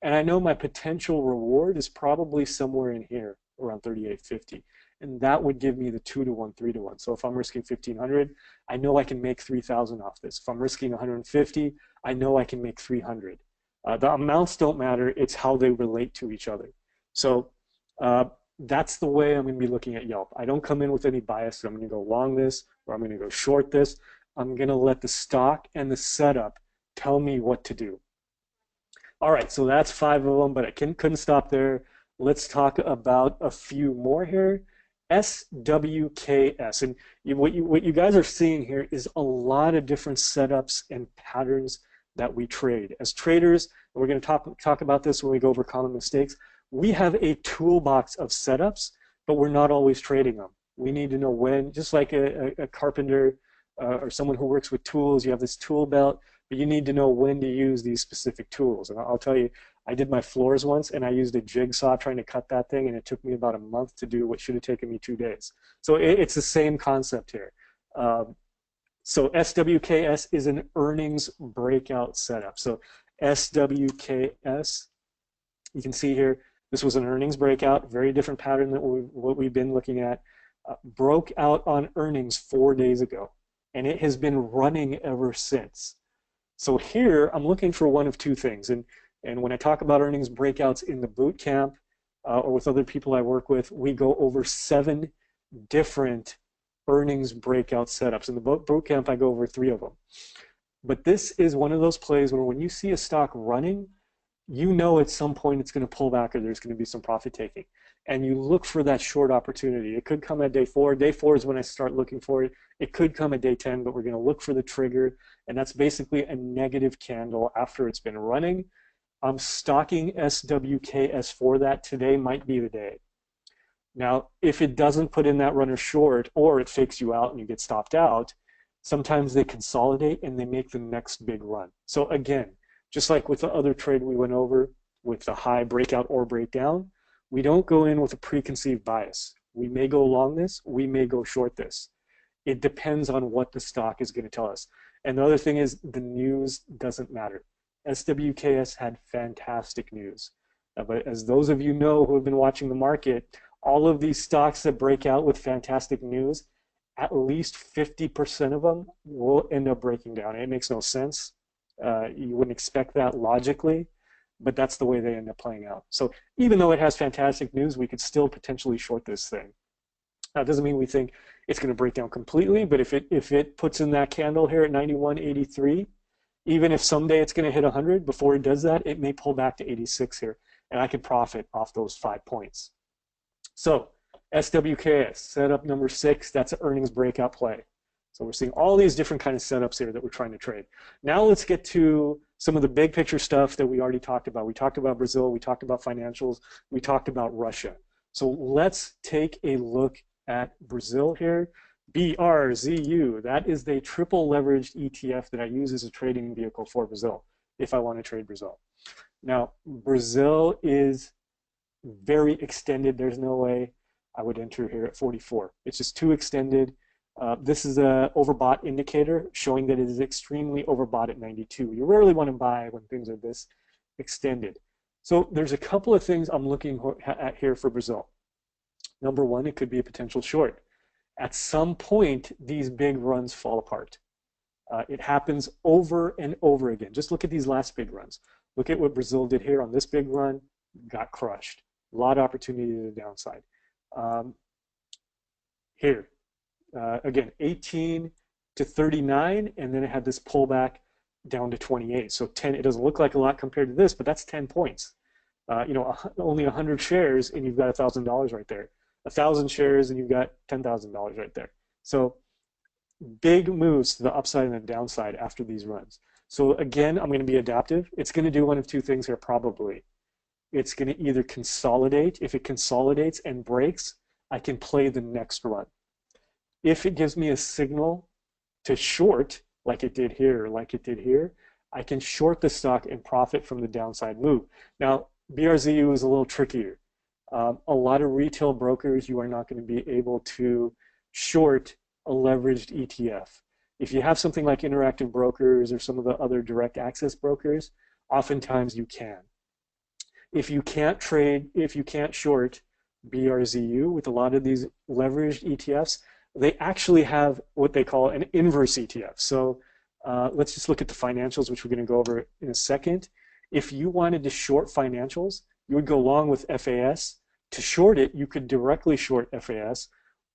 And I know my potential reward is probably somewhere in here, around 38.50. And that would give me the 2 to 1, 3 to 1. So if I'm risking 1,500, I know I can make 3,000 off this. If I'm risking 150, I know I can make 300. The amounts don't matter, it's how they relate to each other. So that's the way I'm going to be looking at YELP. I don't come in with any bias, so I'm going to go long this or I'm going to go short this. I'm going to let the stock and the setup tell me what to do. All right, so that's 5 of them, but I couldn't stop there. Let's talk about a few more here. SWKS, and what you guys are seeing here is a lot of different setups and patterns that we trade. As traders, and we're going to talk about this when we go over common mistakes, we have a toolbox of setups, but we're not always trading them. We need to know when, just like a carpenter or someone who works with tools, you have this tool belt, but you need to know when to use these specific tools. And I'll tell you, I did my floors once and I used a jigsaw trying to cut that thing, and it took me about a month to do what should have taken me 2 days. So it's the same concept here. So SWKS is an earnings breakout setup. So SWKS, you can see here, this was an earnings breakout, very different pattern than what we've been looking at. Broke out on earnings 4 days ago, and it has been running ever since. So here, I'm looking for one of 2 things. And when I talk about earnings breakouts in the boot camp or with other people I work with, we go over 7 different earnings breakout setups. In the bootcamp, I go over 3 of them. But this is one of those plays where when you see a stock running, you know at some point it's going to pull back or there's going to be some profit taking. And you look for that short opportunity. It could come at day 4. Day 4 is when I start looking for it. It could come at day 10, but we're going to look for the trigger. And that's basically a negative candle after it's been running. I'm stocking SWKS for that. Today might be the day. Now, if it doesn't put in that runner short or it fakes you out and you get stopped out, sometimes they consolidate and they make the next big run. So again, just like with the other trade we went over with the high breakout or breakdown, we don't go in with a preconceived bias. We may go long this, we may go short this. It depends on what the stock is going to tell us. And the other thing is the news doesn't matter. SWKS had fantastic news. But as those of you know who have been watching the market, all of these stocks that break out with fantastic news, at least 50% of them will end up breaking down. It makes no sense. You wouldn't expect that logically, but that's the way they end up playing out. So even though it has fantastic news, we could still potentially short this thing. Now, it doesn't mean we think it's going to break down completely, but if it puts in that candle here at 91.83, even if someday it's going to hit 100, before it does that, it may pull back to 86 here, and I could profit off those 5 points. So SWKS, setup number 6, that's an earnings breakout play. So we're seeing all these different kind of setups here that we're trying to trade. Now let's get to some of the big picture stuff that we already talked about. We talked about Brazil, we talked about financials, we talked about Russia. So let's take a look at Brazil here. BRZU, that is the triple leveraged ETF that I use as a trading vehicle for Brazil if I want to trade Brazil. Now, Brazil is very extended. There's no way I would enter here at 44. It's just too extended. This is an overbought indicator showing that it is extremely overbought at 92. You rarely want to buy when things are this extended. So there's a couple of things I'm looking at here for Brazil. Number one, it could be a potential short. At some point, these big runs fall apart. It happens over and over again. Just look at these last big runs. Look at what Brazil did here on this big run, got crushed. A lot of opportunity to the downside. Here, again, 18 to 39, and then it had this pullback down to 28. So 10, it doesn't look like a lot compared to this, but that's 10 points. You know, only 100 shares, and you've got $1,000 right there. 1,000 shares, and you've got $10,000 right there. So big moves to the upside and the downside after these runs. So again, I'm going to be adaptive. It's going to do one of two things here, probably. It's going to either consolidate. If it consolidates and breaks, I can play the next run. If it gives me a signal to short, like it did here, or like it did here, I can short the stock and profit from the downside move. Now, BRZU is a little trickier. A lot of retail brokers, you are not going to be able to short a leveraged ETF. If you have something like Interactive Brokers or some of the other direct access brokers, oftentimes you can. If you can't trade, if you can't short BRZU with a lot of these leveraged ETFs, they actually have what they call an inverse ETF. So let's just look at the financials, which we're going to go over in a second. If you wanted to short financials, you would go long with FAS. To short it, you could directly short FAS,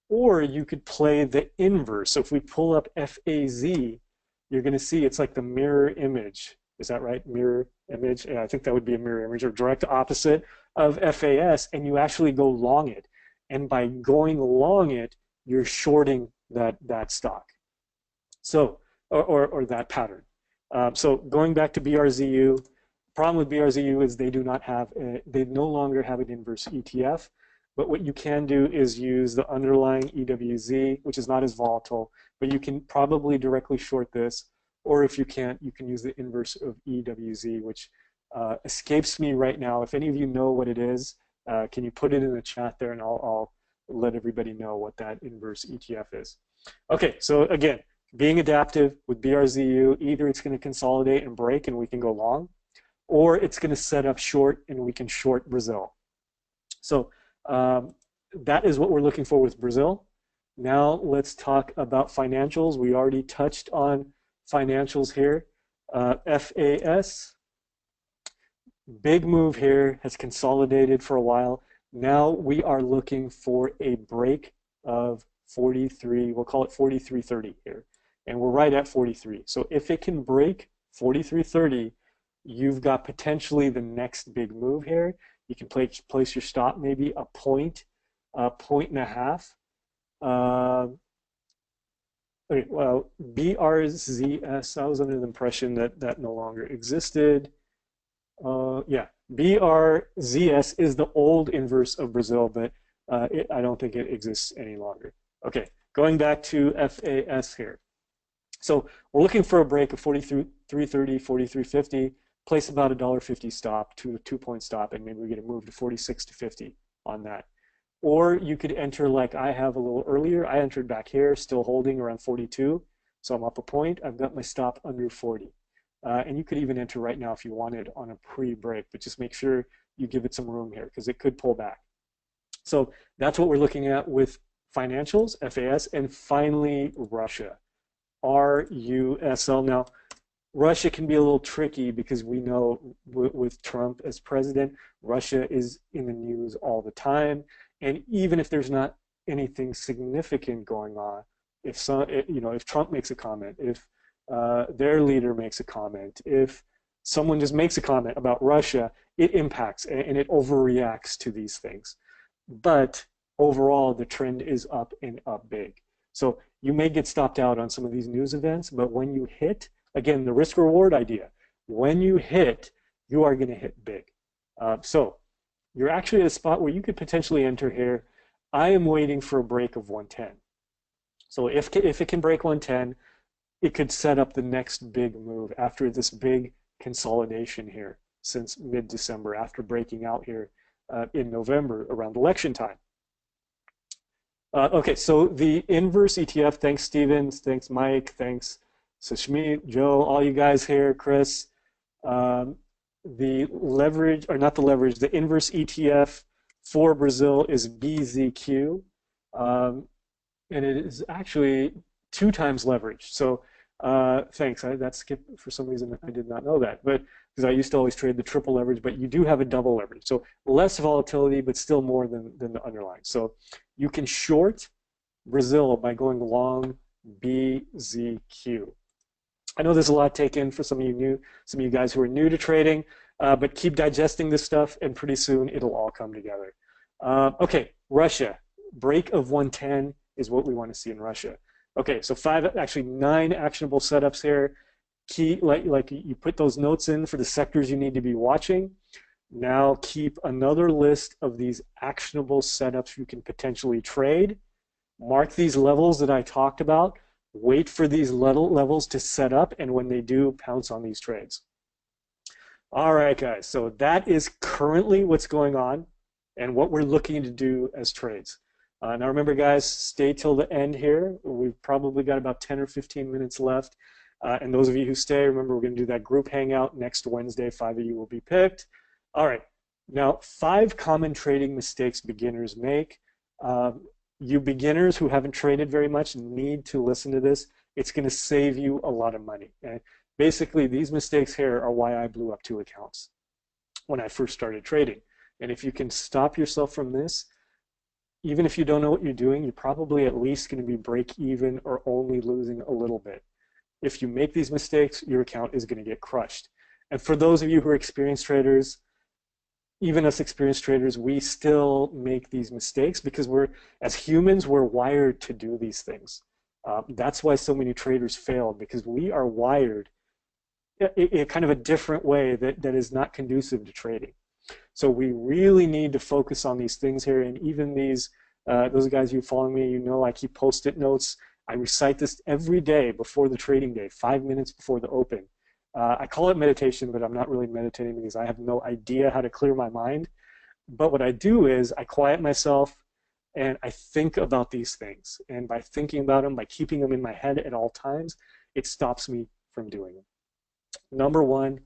or you could play the inverse. So if we pull up FAZ, you're going to see it's like the mirror image. Is that right? Mirror image? Yeah, I think that would be a mirror image or direct opposite of FAS, and you actually go long it. And by going long it, you're shorting that stock. So, or that pattern. So going back to BRZU, problem with BRZU is they do not have, they no longer have an inverse ETF, but what you can do is use the underlying EWZ, which is not as volatile, but you can probably directly short this, or if you can't, you can use the inverse of EWZ, which escapes me right now. If any of you know what it is, can you put it in the chat there, and I'll let everybody know what that inverse ETF is. Okay, so again, being adaptive with BRZU, either it's going to consolidate and break and we can go long, or it's going to set up short and we can short Brazil. So that is what we're looking for with Brazil. Now let's talk about financials. We already touched on financials here. FAS, big move here, has consolidated for a while. Now we are looking for a break of 43, we'll call it 43.30 here. And we're right at 43. So if it can break 43.30, you've got potentially the next big move here. You can place your stop maybe a point and a half. Okay, well, BRZS, I was under the impression that that no longer existed. Yeah, BRZS is the old inverse of Brazil, but I don't think it exists any longer. Okay, going back to FAS here. So we're looking for a break of 43.30, 43.50, place about $1.50 stop to a 2-point stop, and maybe we get a move to 46.50 on that. Or you could enter like I have a little earlier. I entered back here, still holding around 42. So I'm up a point. I've got my stop under 40. And you could even enter right now if you wanted on a pre-break, but just make sure you give it some room here because it could pull back. So that's what we're looking at with financials, FAS, and finally Russia, RUSL. Now, Russia can be a little tricky because we know with Trump as president, Russia is in the news all the time. And even if there's not anything significant going on, if Trump makes a comment, if their leader makes a comment, if someone just makes a comment about Russia, it impacts and it overreacts to these things. But overall, the trend is up and up big. So you may get stopped out on some of these news events, but when you hit, again, the risk reward idea, when you hit, you are going to hit big. So you're actually at a spot where you could potentially enter here. I am waiting for a break of 110. So if it can break 110, it could set up the next big move after this big consolidation here since mid-December, after breaking out here in November around election time. Okay, so the inverse ETF, thanks Stevens, thanks Mike, thanks Sashmi, Joe, all you guys here, Chris. The leverage, or not the leverage, the inverse ETF for Brazil is BZQ. And it is actually 2 times leverage. So thanks, that skipped for some reason. I did not know that, but because I used to always trade the triple leverage, but you do have a double leverage. So less volatility, but still more than the underlying. So you can short Brazil by going long BZQ. I know there's a lot taken for some of you guys who are new to trading, but keep digesting this stuff and pretty soon it'll all come together. Okay, Russia, break of 110 is what we want to see in Russia. Okay, so 9 actionable setups here. Key, like you put those notes in for the sectors you need to be watching. Now keep another list of these actionable setups you can potentially trade. Mark these levels that I talked about. Wait for these levels to set up, and when they do, pounce on these trades. All right, guys, so that is currently what's going on and what we're looking to do as trades. Now remember, guys, stay till the end here. We've probably got about 10 or 15 minutes left. And those of you who stay, remember, we're going to do that group hangout next Wednesday. 5 of you will be picked. All right, now 5 common trading mistakes beginners make. You beginners who haven't traded very much need to listen to this. It's going to save you a lot of money. And basically, these mistakes here are why I blew up 2 accounts when I first started trading. And if you can stop yourself from this, even if you don't know what you're doing, you're probably at least going to be break even or only losing a little bit. If you make these mistakes, your account is going to get crushed. And for those of you who are experienced traders, even us experienced traders, we still make these mistakes because as humans, we're wired to do these things. That's why so many traders fail, because we are wired in kind of a different way that is not conducive to trading. So we really need to focus on these things here. And even these, those guys who follow me, you know I keep post-it notes. I recite this every day before the trading day, 5 minutes before the open. I call it meditation, but I'm not really meditating because I have no idea how to clear my mind. But what I do is I quiet myself and I think about these things. And by thinking about them, by keeping them in my head at all times, it stops me from doing them. Number one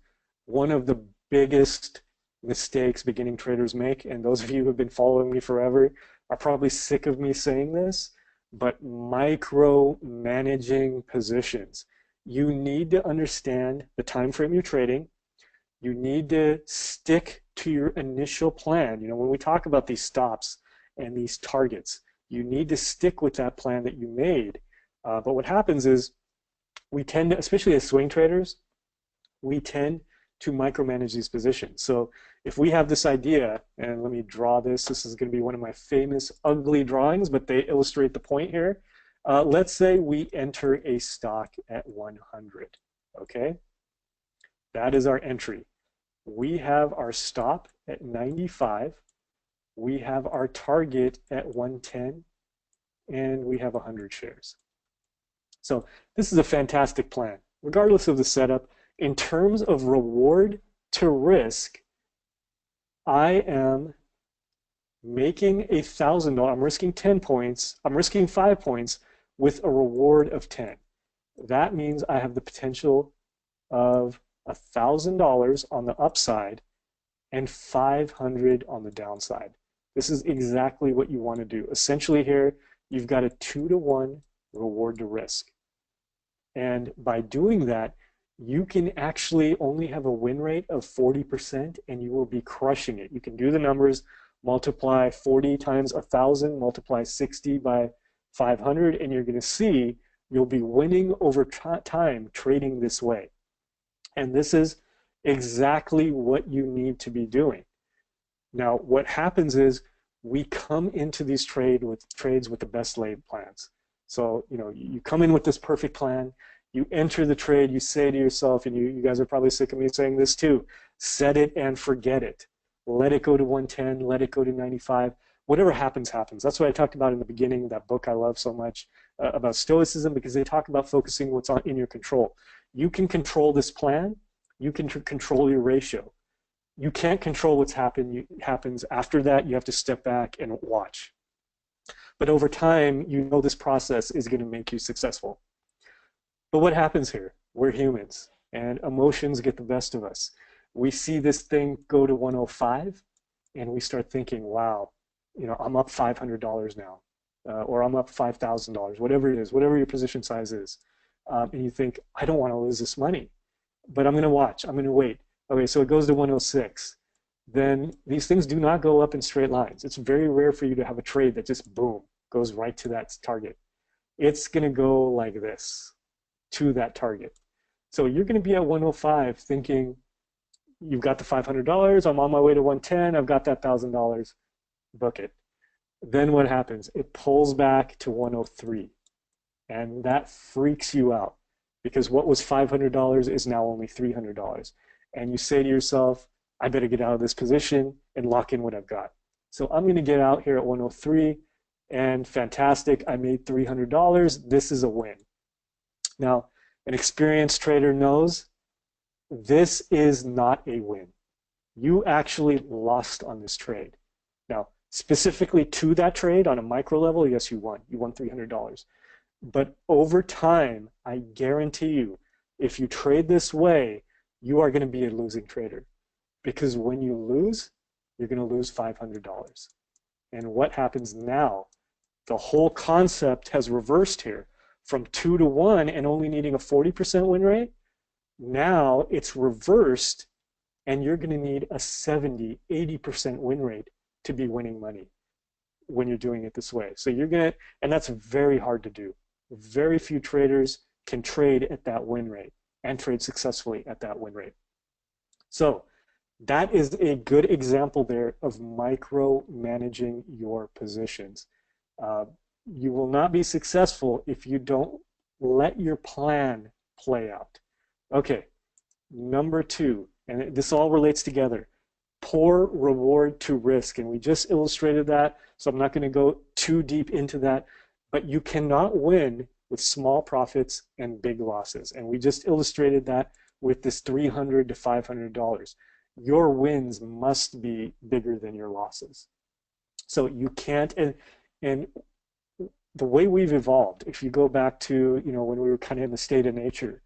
of the biggest mistakes beginning traders make, and those of you who have been following me forever are probably sick of me saying this, but micro managing positions. You need to understand the time frame you're trading. You need to stick to your initial plan. You know, when we talk about these stops and these targets, You need to stick with that plan that you made. But what happens is we tend to, especially as swing traders, we tend to micromanage these positions. So if we have this idea, and let me draw this, this is going to be one of my famous ugly drawings, but they illustrate the point here. Let's say we enter a stock at 100, okay? That is our entry. We have our stop at 95, we have our target at 110, and we have 100 shares. So this is a fantastic plan, regardless of the setup. In terms of reward to risk, I am making $1,000. I'm risking 10 points. I'm risking 5 points with a reward of 10. That means I have the potential of $1,000 on the upside and 500 on the downside. This is exactly what you want to do. Essentially here, you've got a 2-to-1 reward to risk. And by doing that, you can actually only have a win rate of 40% and you will be crushing it. You can do the numbers, multiply 40 times 1,000, multiply 60 by 500, and you're going to see you'll be winning over time trading this way. And this is exactly what you need to be doing. Now, what happens is we come into these trades with the best laid plans. So, you come in with this perfect plan, you enter the trade, you say to yourself, and you guys are probably sick of me saying this too, set it and forget it. Let it go to 110, let it go to 95. Whatever happens, happens. That's what I talked about in the beginning of that book I love so much about Stoicism, because they talk about focusing what's in your control. You can control this plan, you can control your ratio. You can't control what's happens after that. You have to step back and watch. But over time, this process is going to make you successful. But what happens here? We're humans, and emotions get the best of us. We see this thing go to 105, and we start thinking, wow, I'm up $500 now, or I'm up $5,000, whatever it is, whatever your position size is. And you think, I don't want to lose this money, but I'm going to watch, I'm going to wait. Okay, so it goes to 106. Then these things do not go up in straight lines. It's very rare for you to have a trade that just, boom, goes right to that target. It's going to go like this to that target. So you're going to be at 105 thinking, you've got the $500, I'm on my way to 110, I've got that $1,000, book it. Then what happens? It pulls back to 103. And that freaks you out because what was $500 is now only $300. And you say to yourself, I better get out of this position and lock in what I've got. So I'm going to get out here at 103 and fantastic, I made $300. This is a win. Now, an experienced trader knows this is not a win. You actually lost on this trade. Now, specifically to that trade on a micro level, yes, you won. You won $300. But over time, I guarantee you, if you trade this way, you are going to be a losing trader. Because when you lose, you're going to lose $500. And what happens now? The whole concept has reversed here from 2-to-1 and only needing a 40% win rate. Now it's reversed and you're going to need a 70, 80% win rate to be winning money when you're doing it this way. So you're going to, and that's very hard to do. Very few traders can trade at that win rate and trade successfully at that win rate. So that is a good example there of micromanaging your positions. You will not be successful if you don't let your plan play out. Okay, number 2, and this all relates together, poor reward to risk. And we just illustrated that, so I'm not going to go too deep into that, but you cannot win with small profits and big losses. And we just illustrated that with this $300 to $500. Your wins must be bigger than your losses. So you can't, and the way we've evolved, if you go back to, when we were kind of in the state of nature,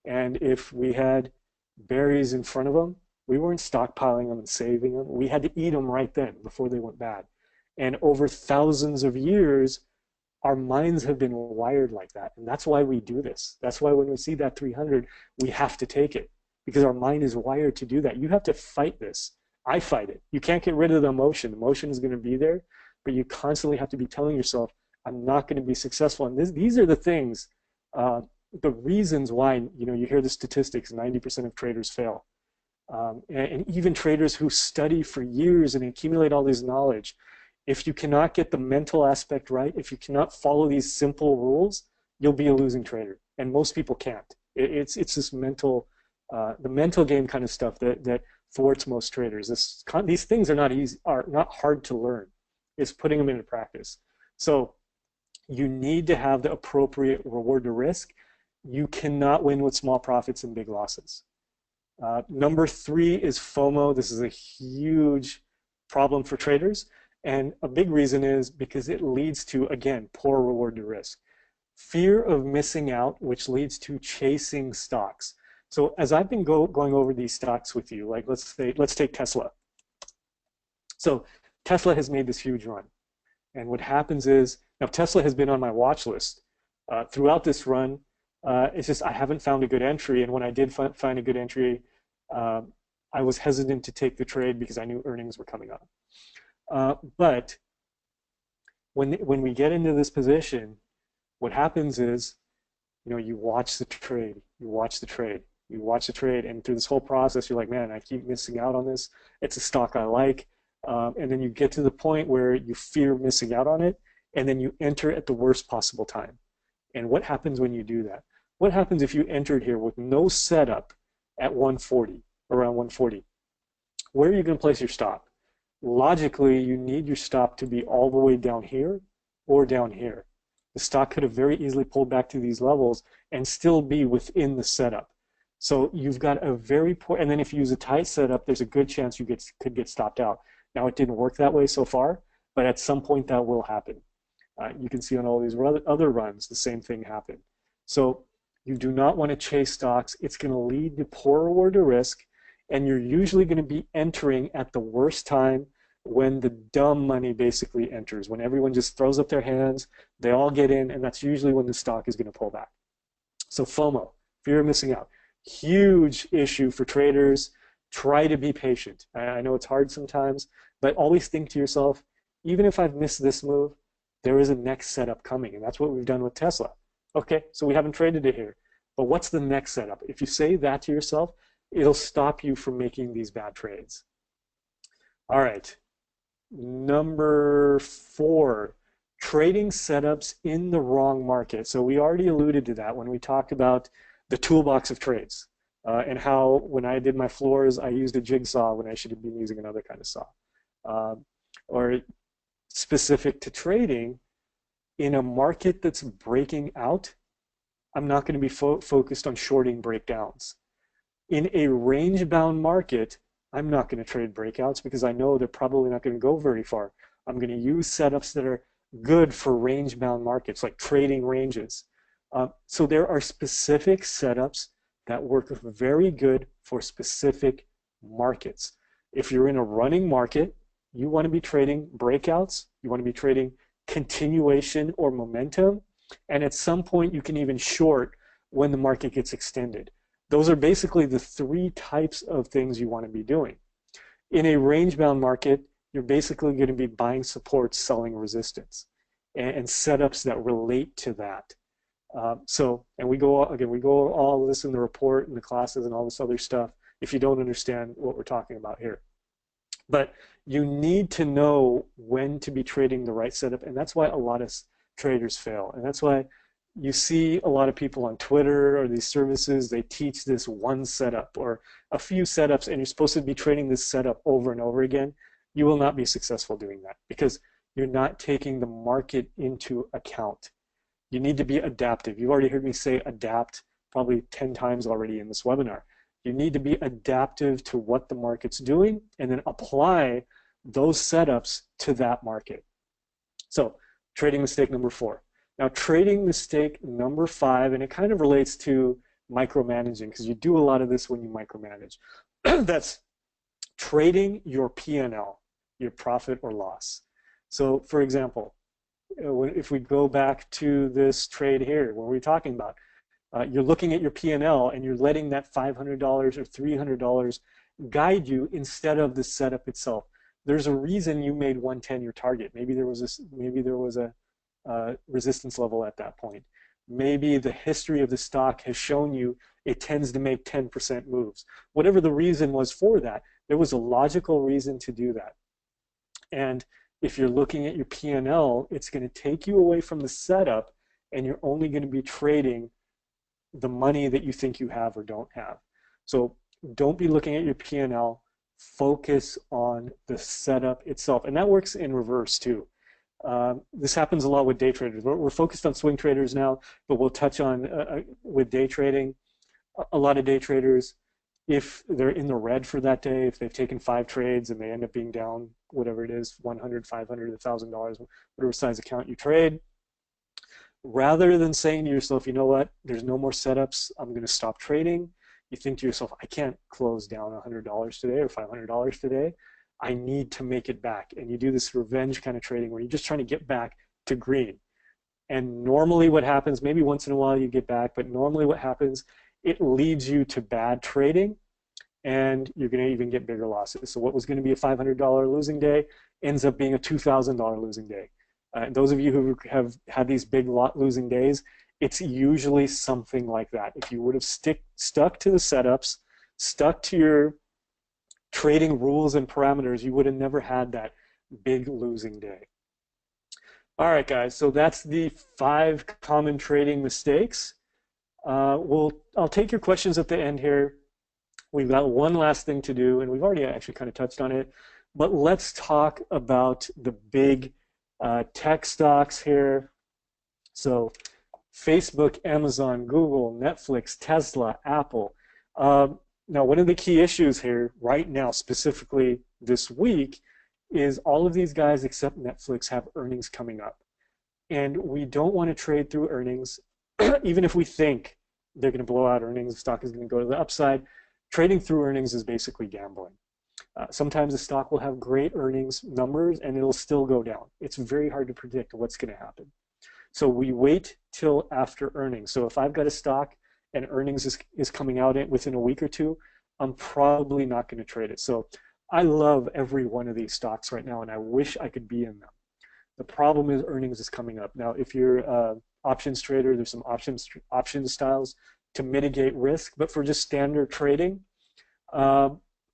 and if we had berries in front of them, we weren't stockpiling them and saving them. We had to eat them right then before they went bad. And over thousands of years, our minds have been wired like that. And that's why we do this. That's why when we see that 300, we have to take it because our mind is wired to do that. You have to fight this. I fight it. You can't get rid of the emotion. The emotion is going to be there. but you constantly have to be telling yourself, I'm not going to be successful. And these are the things, the reasons why, you know, you hear the statistics, 90% of traders fail. And even traders who study for years and accumulate all this knowledge, if you cannot get the mental aspect right, if you cannot follow these simple rules, you'll be a losing trader. And most people can't. It's this mental, the mental game kind of stuff that thwarts most traders. These things are not easy, are not hard to learn. It's putting them into practice. So you need to have the appropriate reward to risk. You cannot win with small profits and big losses. Number 3 is FOMO. This is a huge problem for traders. And a big reason is because it leads to, again, poor reward to risk. Fear of missing out, which leads to chasing stocks. So as I've been going over these stocks with you, like let's take Tesla. So Tesla has made this huge run. And what happens is, now Tesla has been on my watch list throughout this run. It's just I haven't found a good entry. And when I did find a good entry, I was hesitant to take the trade because I knew earnings were coming up. But when we get into this position, what happens is, you know, you watch the trade, you watch the trade, you watch the trade, and through this whole process, you're like, man, I keep missing out on this. It's a stock I like. And then you get to the point where you fear missing out on it, and then you enter at the worst possible time. And what happens when you do that? What happens if you entered here with no setup at 140, around 140? Where are you going to place your stop? Logically, you need your stop to be all the way down here or down here. The stock could have very easily pulled back to these levels and still be within the setup. So you've got a very poor, and then if you use a tight setup, there's a good chance you could get stopped out. Now, it didn't work that way so far, but at some point that will happen. You can see on all these other runs, the same thing happened. So you do not want to chase stocks. It's going to lead to poor reward to risk, and you're usually going to be entering at the worst time when the dumb money basically enters, when everyone just throws up their hands, they all get in, and that's usually when the stock is going to pull back. So FOMO, fear of missing out, huge issue for traders. Try to be patient. I know it's hard sometimes, but always think to yourself, even if I've missed this move, there is a next setup coming, and that's what we've done with Tesla. Okay, so we haven't traded it here, but what's the next setup? If you say that to yourself, it'll stop you from making these bad trades. All right, number 4, trading setups in the wrong market. So we already alluded to that when we talked about the toolbox of trades and how when I did my floors, I used a jigsaw when I should have been using another kind of saw. Or specific to trading, in a market that's breaking out, I'm not going to be focused on shorting breakdowns. In a range-bound market, I'm not going to trade breakouts because I know they're probably not going to go very far. I'm going to use setups that are good for range-bound markets, like trading ranges. So there are specific setups that work very good for specific markets. If you're in a running market, you want to be trading breakouts, you want to be trading continuation or momentum, and at some point you can even short when the market gets extended. Those are basically the 3 types of things you want to be doing. In a range-bound market, you're basically going to be buying support, selling resistance, and setups that relate to that. And we go all this in the report and the classes and all this other stuff if you don't understand what we're talking about here. But you need to know when to be trading the right setup, and that's why a lot of traders fail. And that's why you see a lot of people on Twitter or these services, they teach this one setup or a few setups, and you're supposed to be trading this setup over and over again. You will not be successful doing that because you're not taking the market into account. You need to be adaptive. You've already heard me say adapt probably 10 times already in this webinar. You need to be adaptive to what the market's doing and then apply those setups to that market. So trading mistake number 4. Now trading mistake number 5, and it kind of relates to micromanaging because you do a lot of this when you micromanage. That's trading your P&L, your profit or loss. So for example, if we go back to this trade here, what we're talking about, you're looking at your P&L and you're letting that $500 or $300 guide you instead of the setup itself. there's a reason you made 110 your target. Maybe there was a resistance level at that point. Maybe the history of the stock has shown you it tends to make 10% moves. Whatever the reason was for that, there was a logical reason to do that. And if you're looking at your P&L, it's going to take you away from the setup, and you're only going to be trading the money that you think you have or don't have. So don't be looking at your P&L. Focus on the setup itself. And that works in reverse too. This happens a lot with day traders. We're focused on swing traders now, but we'll touch on with day trading. A lot of day traders, if they're in the red for that day, if they've taken 5 trades and they end up being down, whatever it is, $100, $500, $1,000, whatever size account you trade, rather than saying to yourself, you know what, there's no more setups, I'm going to stop trading, you think to yourself, I can't close down $100 today or $500 today. I need to make it back. And you do this revenge kind of trading where you're just trying to get back to green. And normally what happens, maybe once in a while you get back, but normally what happens, it leads you to bad trading, and you're going to even get bigger losses. So what was going to be a $500 losing day ends up being a $2,000 losing day. And those of you who have had these big losing days, it's usually something like that. If you would have stuck to the setups, stuck to your trading rules and parameters, you would have never had that big losing day. All right, guys, so that's the 5 common trading mistakes. I'll take your questions at the end here. We've got one last thing to do, and we've already actually kind of touched on it, but let's talk about the big tech stocks here. So Facebook, Amazon, Google, Netflix, Tesla, Apple. Now, one of the key issues here right now, specifically this week, is all of these guys except Netflix have earnings coming up. And we don't want to trade through earnings, even if we think they're going to blow out earnings, the stock is going to go to the upside. Trading through earnings is basically gambling. Sometimes the stock will have great earnings numbers and it'll still go down. It's very hard to predict what's going to happen. So we wait till after earnings. So if I've got a stock and earnings is coming out within a week or two, I'm probably not going to trade it. So I love every one of these stocks right now, and I wish I could be in them. The problem is earnings is coming up. Now, if you're an options trader, there's some option styles to mitigate risk, but for just standard trading,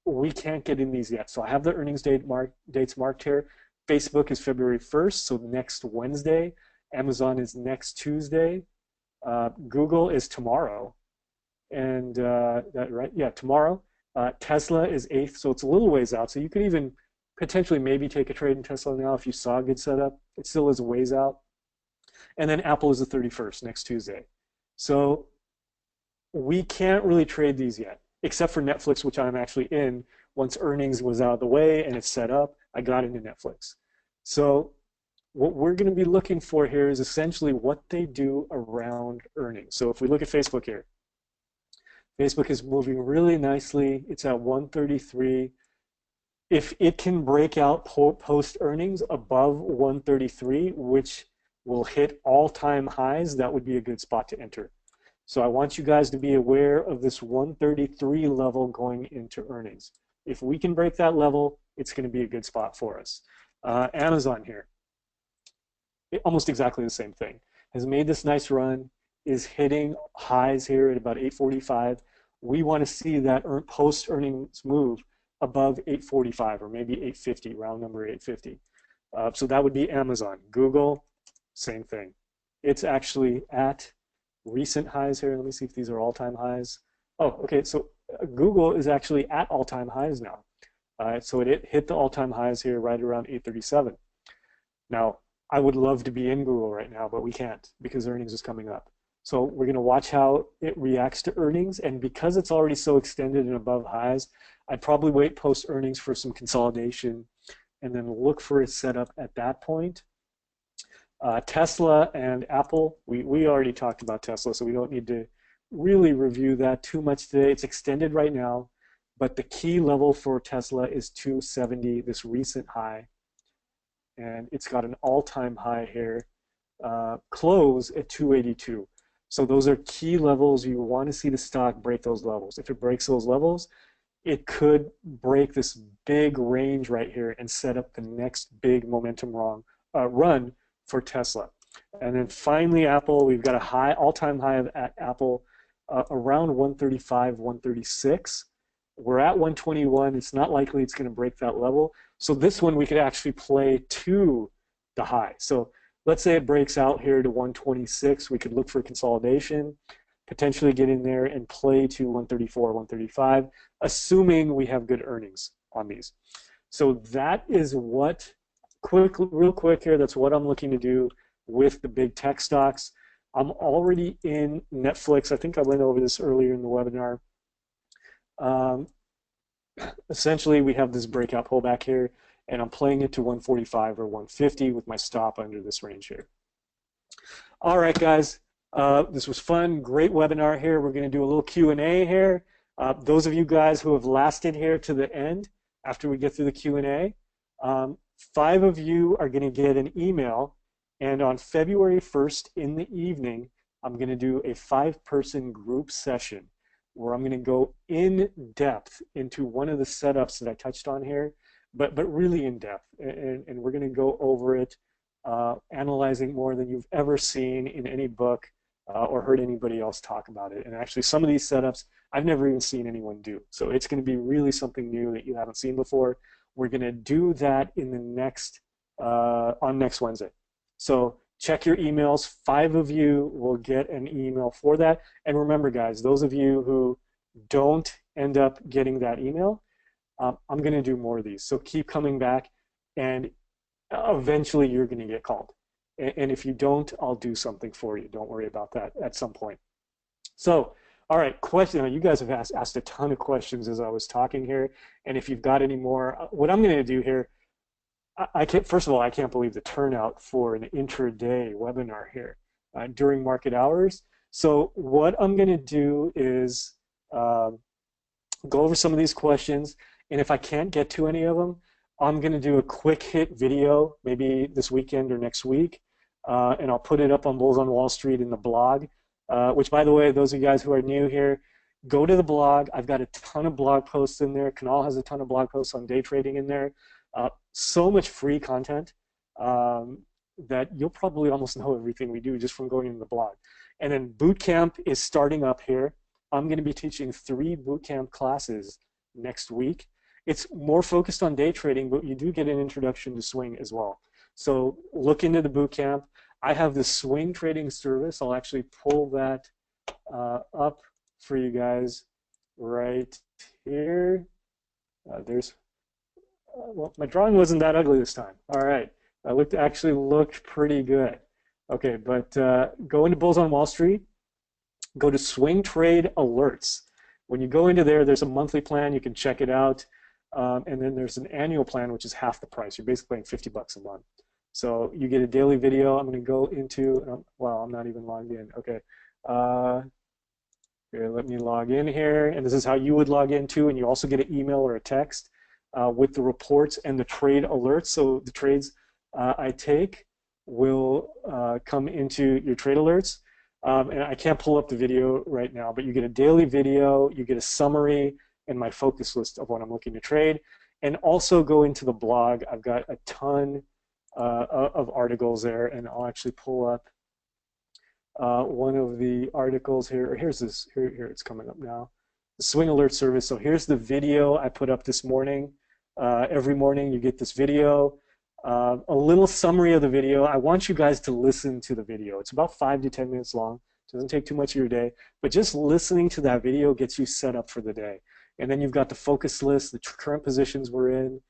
we can't get in these yet. So I have the earnings dates marked here. Facebook is February 1st, so next Wednesday. Amazon is next Tuesday. Google is tomorrow. And right? Yeah, tomorrow. Tesla is 8th, so it's a little ways out. So you could even potentially maybe take a trade in Tesla now if you saw a good setup. It still is a ways out. And then Apple is the 31st, next Tuesday. So we can't really trade these yet, except for Netflix, which I'm actually in. Once earnings was out of the way and it's set up, I got into Netflix. So what we're going to be looking for here is essentially what they do around earnings. So if we look at Facebook here, Facebook is moving really nicely. It's at 133. If it can break out post earnings above 133, which will hit all-time highs, that would be a good spot to enter. So I want you guys to be aware of this 133 level going into earnings. If we can break that level, it's going to be a good spot for us. Amazon here, almost exactly the same thing. Has made this nice run, is hitting highs here at about 845. We want to see that post-earnings move above 845 or maybe 850, round number 850. So that would be Amazon. Google, same thing. It's actually at recent highs here. Let me see if these are all-time highs. Oh, okay, so Google is actually at all-time highs now. So it hit the all-time highs here right around 837. Now, I would love to be in Google right now, but we can't because earnings is coming up. So we're going to watch how it reacts to earnings, and because it's already so extended and above highs, I'd probably wait post-earnings for some consolidation and then look for a setup at that point. Tesla and Apple, we already talked about Tesla, so we don't need to really review that too much today. It's extended right now, but the key level for Tesla is 270, this recent high, and it's got an all-time high here, close at 282. So those are key levels. You want to see the stock break those levels. If it breaks those levels, it could break this big range right here and set up the next big momentum run for Tesla. And then finally, Apple, we've got a high, all-time high at Apple around 135, 136. We're at 121. It's not likely it's going to break that level. So this one we could actually play to the high. So let's say it breaks out here to 126. We could look for consolidation, potentially get in there and play to 134, 135, assuming we have good earnings on these. So that is what, real quick here, that's what I'm looking to do with the big tech stocks. I'm already in Netflix. I think I went over this earlier in the webinar. Essentially, we have this breakout pullback here, and I'm playing it to 145 or 150 with my stop under this range here. All right, guys, this was fun. Great webinar here. We're going to do a little Q&A here. Those of you guys who have lasted here to the end, after we get through the Q&A, 5 of you are going to get an email, and on February 1st in the evening, I'm going to do a 5-person group session where I'm going to go in depth into one of the setups that I touched on here, but really in depth, and we're going to go over it, analyzing more than you've ever seen in any book or heard anybody else talk about it. And actually, some of these setups I've never even seen anyone do. So it's going to be really something new that you haven't seen before. We're going to do that in the next on next Wednesday. So check your emails. 5 of you will get an email for that. And remember, guys, those of you who don't end up getting that email, I'm going to do more of these. So keep coming back, and eventually you're going to get called. And if you don't, I'll do something for you. Don't worry about that at some point. So, all right, question. You guys have asked a ton of questions as I was talking here. And if you've got any more, what I'm going to do here, first of all, I can't believe the turnout for an intraday webinar here during market hours. So what I'm going to do is go over some of these questions, and if I can't get to any of them, I'm going to do a quick hit video, maybe this weekend or next week, and I'll put it up on Bulls on Wall Street in the blog, which, by the way, those of you guys who are new here, go to the blog. I've got a ton of blog posts in there. Kunal has a ton of blog posts on day trading in there. So much free content that you'll probably almost know everything we do just from going into the blog. And then bootcamp is starting up here. I'm going to be teaching 3 bootcamp classes next week. It's more focused on day trading, but you do get an introduction to swing as well. So look into the bootcamp. I have the swing trading service. I'll actually pull that up for you guys right here. Well, my drawing wasn't that ugly this time. All right, actually looked pretty good. Okay, but go into Bulls on Wall Street. Go to Swing Trade Alerts. When you go into there, there's a monthly plan. You can check it out, and then there's an annual plan, which is half the price. You're basically paying $50 a month. So you get a daily video. I'm going to go into. Wow, I'm not even logged in. Okay. Here, let me log in here, and this is how you would log in too. And you also get an email or a text with the reports and the trade alerts. So the trades I take will come into your trade alerts. And I can't pull up the video right now, but you get a daily video, you get a summary, and my focus list of what I'm looking to trade. And also go into the blog. I've got a ton of articles there, and I'll actually pull up one of the articles here. Here's this. Here it's coming up now. The Swing Alert Service. So here's the video I put up this morning. Every morning you get this video. A little summary of the video. I want you guys to listen to the video. It's about 5 to 10 minutes long. It doesn't take too much of your day, but just listening to that video gets you set up for the day. And then you've got the focus list, the current positions we're in,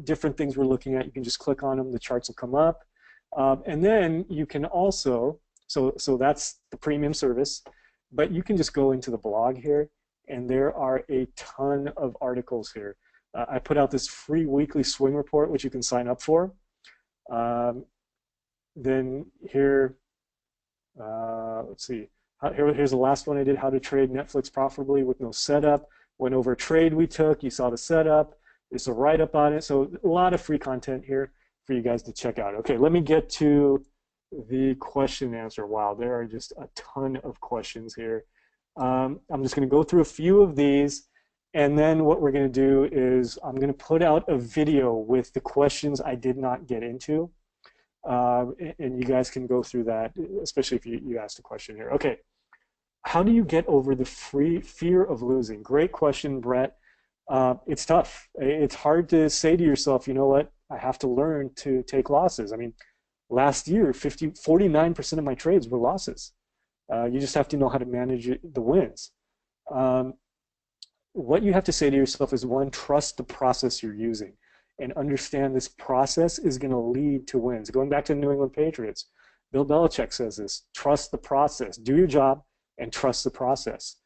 different things we're looking at. You can just click on them. The charts will come up. And then you can also, so that's the premium service, but you can just go into the blog here, and there are a ton of articles here. I put out this free weekly swing report, which you can sign up for. Then here, let's see. Here's the last one I did, how to trade Netflix profitably with no setup. Went over a trade we took. You saw the setup. There's a write-up on it. So a lot of free content here for you guys to check out. Okay, let me get to the question and answer. Wow, there are just a ton of questions here. I'm just going to go through a few of these. And then what we're going to do is I'm going to put out a video with the questions I did not get into. And you guys can go through that, especially if you asked a question here. Okay, how do you get over the fear of losing? Great question, Brett. It's tough. It's hard to say to yourself, you know what, I have to learn to take losses. I mean, last year, 49% of my trades were losses. You just have to know how to manage the wins. What you have to say to yourself is, one, trust the process you're using and understand this process is going to lead to wins. Going back to the New England Patriots, Bill Belichick says this: trust the process. Do your job and trust the process.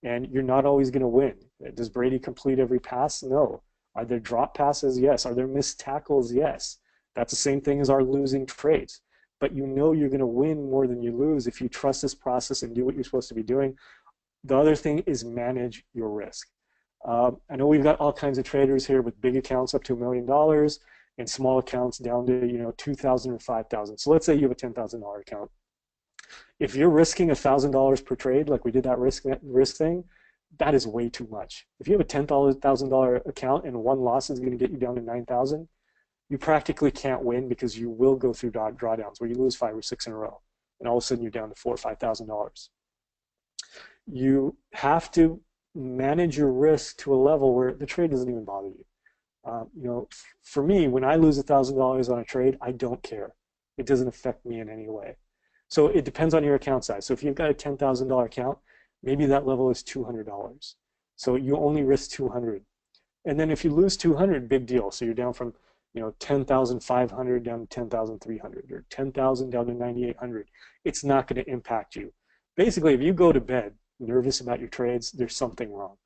And you're not always going to win. Does Brady complete every pass? No. Are there drop passes? Yes. Are there missed tackles? Yes. That's the same thing as our losing trades. But you know you're going to win more than you lose if you trust this process and do what you're supposed to be doing. The other thing is manage your risk. I know we've got all kinds of traders here with big accounts up to $1 million and small accounts down to $2,000 or $5,000. So let's say you have a $10,000 account. If you're risking $1,000 per trade, like we did that risk thing, that is way too much. If you have a $10,000 account and one loss is going to get you down to $9,000, you practically can't win, because you will go through drawdowns where you lose 5 or 6 in a row, and all of a sudden you're down to $4,000 or $5,000. You have to manage your risk to a level where the trade doesn't even bother you. For me, when I lose $1,000 on a trade, I don't care. It doesn't affect me in any way. So it depends on your account size. So if you've got a $10,000 account, maybe that level is $200. So you only risk 200. And then if you lose 200, big deal. So you're down from 10,500 down to 10,300, or 10,000 down to 9,800. It's not going to impact you. Basically, if you go to bed nervous about your trades, there's something wrong,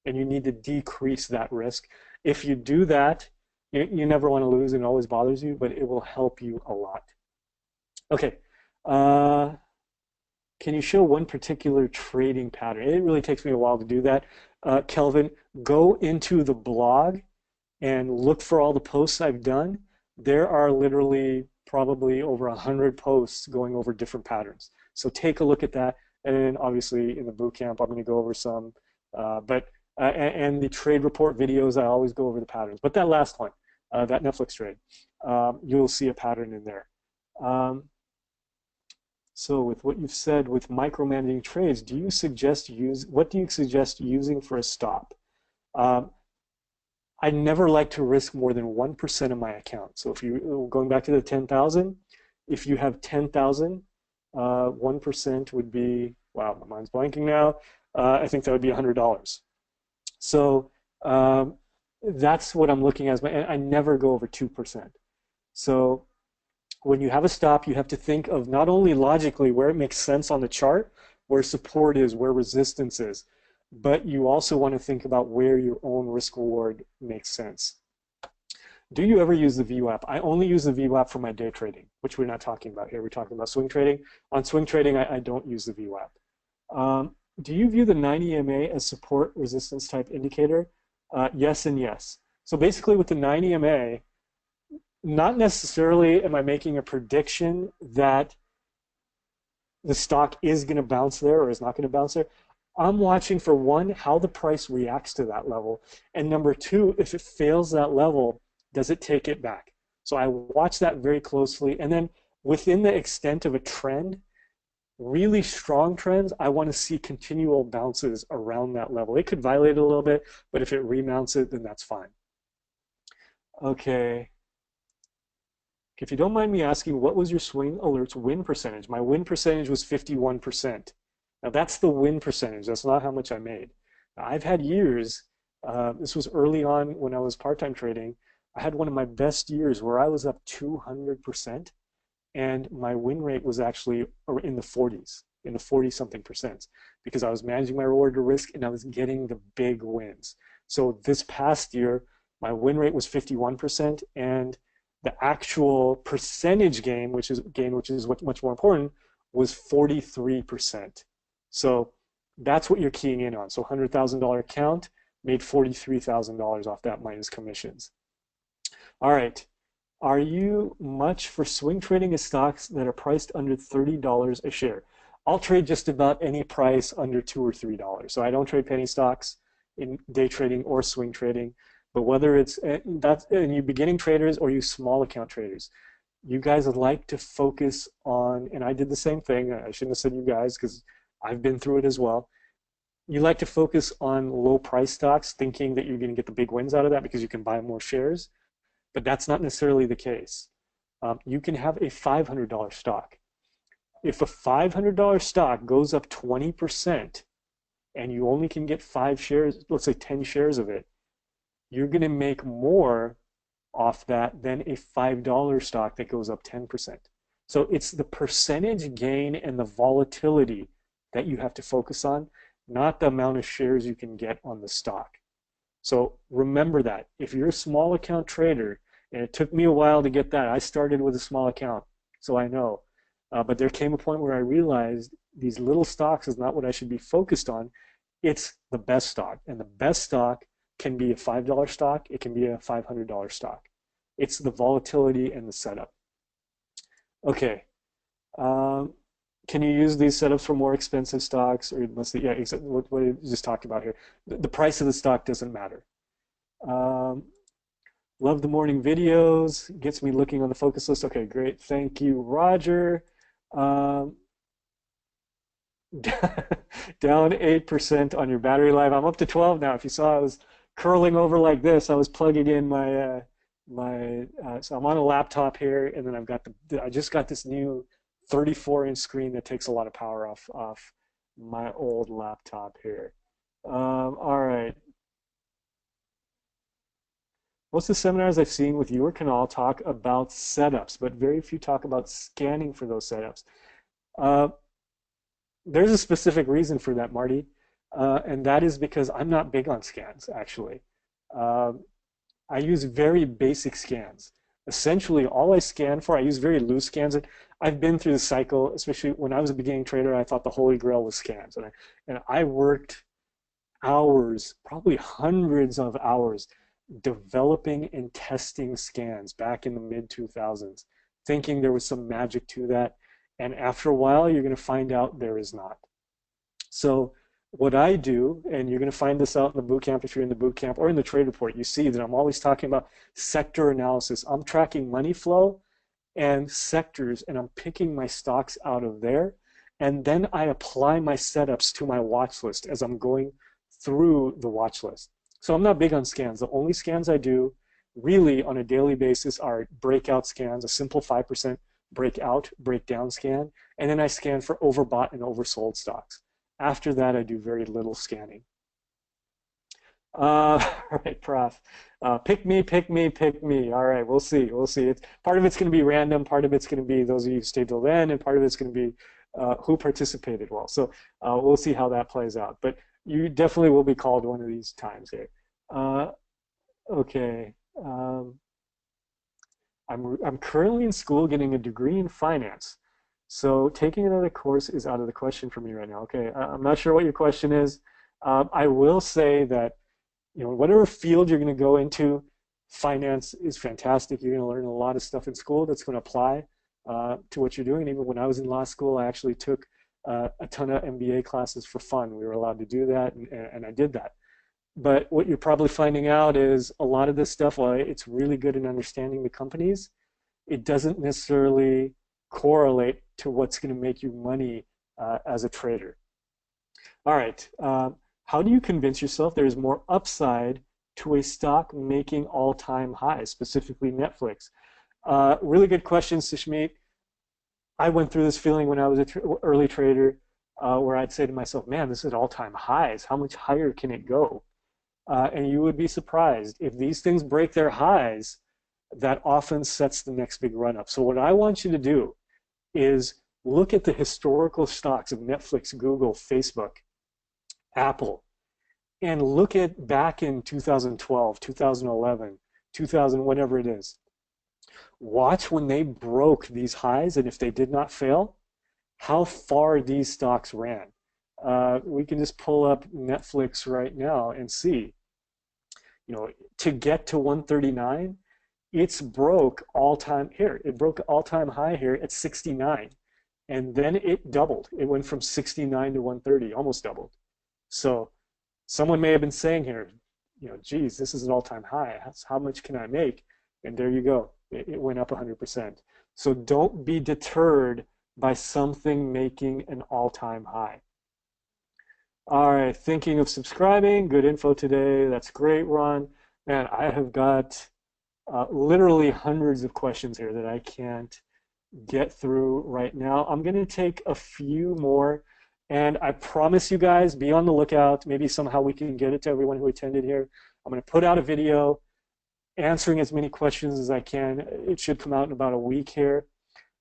and you need to decrease that risk. If you do that, you never want to lose, and it always bothers you, but it will help you a lot. Okay, can you show one particular trading pattern? It really takes me a while to do that. Kelvin, go into the blog and look for all the posts I've done. There are literally probably over 100 posts going over different patterns. So take a look at that. And then obviously in the bootcamp, I'm going to go over some, and the trade report videos, I always go over the patterns. But that last one, that Netflix trade, you'll see a pattern in there. So with what you've said with micromanaging trades, what do you suggest using for a stop? I never like to risk more than 1% of my account. So if going back to the 10,000, if you have 10,000, 1% would be, wow, my mind's blanking now. I think that would be $100. So that's what I'm looking at. I never go over 2%. So when you have a stop, you have to think of not only logically where it makes sense on the chart, where support is, where resistance is, but you also want to think about where your own risk reward makes sense. Do you ever use the VWAP? I only use the VWAP for my day trading, which we're not talking about here. We're talking about swing trading. On swing trading, I don't use the VWAP. Do you view the 90 EMA as support resistance type indicator? Yes and yes. So basically with the 90 EMA, not necessarily am I making a prediction that the stock is going to bounce there or is not going to bounce there. I'm watching for, one, how the price reacts to that level, and number two, if it fails that level, does it take it back? So I watch that very closely, and then within the extent of a trend, really strong trends, I want to see continual bounces around that level. It could violate it a little bit, but if it remounts it, then that's fine. Okay. If you don't mind me asking, what was your swing alerts win percentage? My win percentage was 51%. Now that's the win percentage. That's not how much I made. Now, I've had years, this was early on when I was part-time trading, I had one of my best years where I was up 200%, and my win rate was actually in the 40s, in the 40-something percent, because I was managing my reward to risk and I was getting the big wins. So this past year, my win rate was 51%, and the actual percentage gain, which is much more important, was 43%. So that's what you're keying in on. So $100,000 account made $43,000 off that minus commissions. All right. Are you much for swing trading of stocks that are priced under $30 a share? I'll trade just about any price under $2 or $3. So I don't trade penny stocks. in day trading or swing trading. But whether it's that's and you beginning traders or you small account traders, you guys would like to focus on, and I did the same thing. I shouldn't have said you guys because I've been through it as well. You like to focus on low price stocks, thinking that you're going to get the big wins out of that because you can buy more shares, but that's not necessarily the case. You can have a $500 stock. If a $500 stock goes up 20% and you only can get 5 shares, let's say 10 shares of it, you're going to make more off that than a $5 stock that goes up 10%. So it's the percentage gain and the volatility that you have to focus on, not the amount of shares you can get on the stock. So remember that. If you're a small account trader, and it took me a while to get that, I started with a small account, so I know. But there came a point where I realized these little stocks is not what I should be focused on. It's the best stock. And the best stock can be a $5 stock. It can be a $500 stock. It's the volatility and the setup. Okay. Can you use these setups for more expensive stocks? Or must they, yeah, what I just talked about here. The price of the stock doesn't matter. Love the morning videos. Gets me looking on the focus list. Okay, great. Thank you, Roger. Down 8% on your battery life. I'm up to 12 now. If you saw, I was curling over like this. I was plugging in my so I'm on a laptop here, and then I just got this new 34-inch screen that takes a lot of power off my old laptop here. All right. Most of the seminars I've seen with you or Kunal talk about setups, but very few talk about scanning for those setups. There's a specific reason for that, Marty, and that is because I'm not big on scans, actually. I use very basic scans. Essentially, all I scan for, I use very loose scans. I've been through the cycle, especially when I was a beginning trader, I thought the holy grail was scans. And I worked hours, probably hundreds of hours, developing and testing scans back in the mid-2000s, thinking there was some magic to that. And after a while, you're going to find out there is not. So what I do, and you're going to find this out in the bootcamp if you're in the bootcamp or in the trade report, you see that I'm always talking about sector analysis. I'm tracking money flow and sectors, and I'm picking my stocks out of there. And then I apply my setups to my watch list as I'm going through the watch list. So I'm not big on scans. The only scans I do really on a daily basis are breakout scans, a simple 5% breakout, breakdown scan, and then I scan for overbought and oversold stocks. After that, I do very little scanning. All right, Prof. Pick me, pick me, pick me. All right, we'll see. We'll see. Part of it's going to be random. Part of it's going to be those of you who stayed till the end, and part of it's going to be who participated well. So we'll see how that plays out. But you definitely will be called one of these times here. Okay. I'm currently in school getting a degree in finance. So taking another course is out of the question for me right now. Okay, I'm not sure what your question is. I will say that, you know, whatever field you're going to go into, finance is fantastic. You're going to learn a lot of stuff in school that's going to apply to what you're doing. And even when I was in law school, I actually took a ton of MBA classes for fun. We were allowed to do that, and I did that. But what you're probably finding out is a lot of this stuff, while it's really good in understanding the companies, it doesn't necessarily correlate to what's going to make you money as a trader. All right, how do you convince yourself there's more upside to a stock making all-time highs, specifically Netflix? Really good question, Sushmeet. I went through this feeling when I was an early trader where I'd say to myself, man, this is all-time highs. How much higher can it go? And you would be surprised. If these things break their highs, that often sets the next big run up. So what I want you to do is look at the historical stocks of Netflix, Google, Facebook, Apple, and look at back in 2012, 2011, 2000, whatever it is. Watch when they broke these highs, and if they did not fail, how far these stocks ran. We can just pull up Netflix right now and see. You know, to get to 139, it's broke all-time here. It broke all-time high here at 69, and then it doubled. It went from 69 to 130, almost doubled. So Someone may have been saying here, geez, this is an all-time high. How much can I make? And there you go. It went up 100%. So don't be deterred by something making an all-time high. All right, thinking of subscribing. Good info today. That's great, Ron. Man, I have got literally hundreds of questions here that I can't get through right now. I'm going to take a few more, and I promise you guys, be on the lookout. Maybe somehow we can get it to everyone who attended here. I'm going to put out a video answering as many questions as I can. It should come out in about a week here,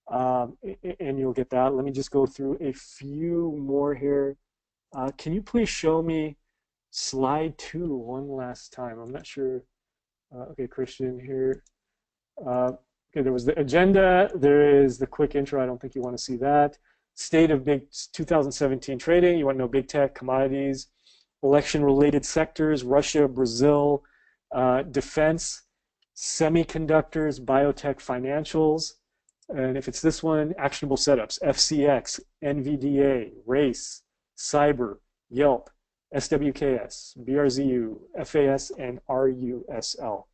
and you'll get that. Let me just go through a few more here. Can you please show me slide 2 one last time? I'm not sure. Okay, Christian here. Okay, there was the agenda. There is the quick intro. I don't think you want to see that. State of big 2017 trading. You want to know big tech, commodities, election-related sectors, Russia, Brazil, defense, semiconductors, biotech, financials. And if it's this one, actionable setups, FCX, NVDA, race, cyber, YELP, SWKS, BRZU, FAS, and RUSL.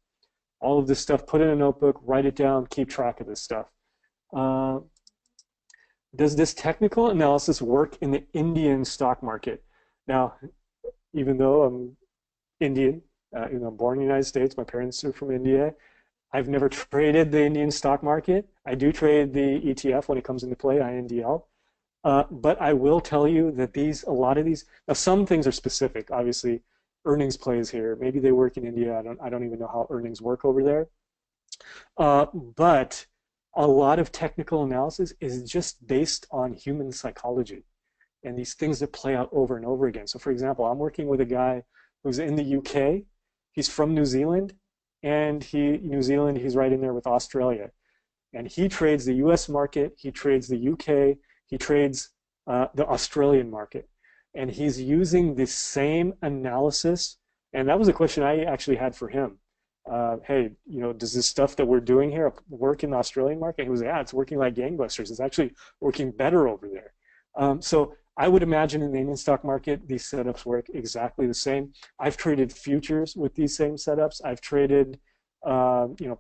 All of this stuff, put in a notebook, write it down, keep track of this stuff. Does this technical analysis work in the Indian stock market? Now, even though I'm Indian, I'm born in the United States, my parents are from India, I've never traded the Indian stock market. I do trade the ETF when it comes into play, INDL. But I will tell you that a lot of these, now some things are specific, obviously, earnings plays here. Maybe they work in India. I don't even know how earnings work over there. But a lot of technical analysis is just based on human psychology and these things that play out over and over again. So for example, I'm working with a guy who's in the UK. He's from New Zealand, and he's right in there with Australia. And he trades the US market, he trades the UK, he trades the Australian market. And he's using the same analysis. And that was a question I actually had for him. Hey, does this stuff that we're doing here work in the Australian market? He was like, yeah, it's working like gangbusters. It's actually working better over there. So I would imagine in the Indian stock market, these setups work exactly the same. I've traded futures with these same setups. I've traded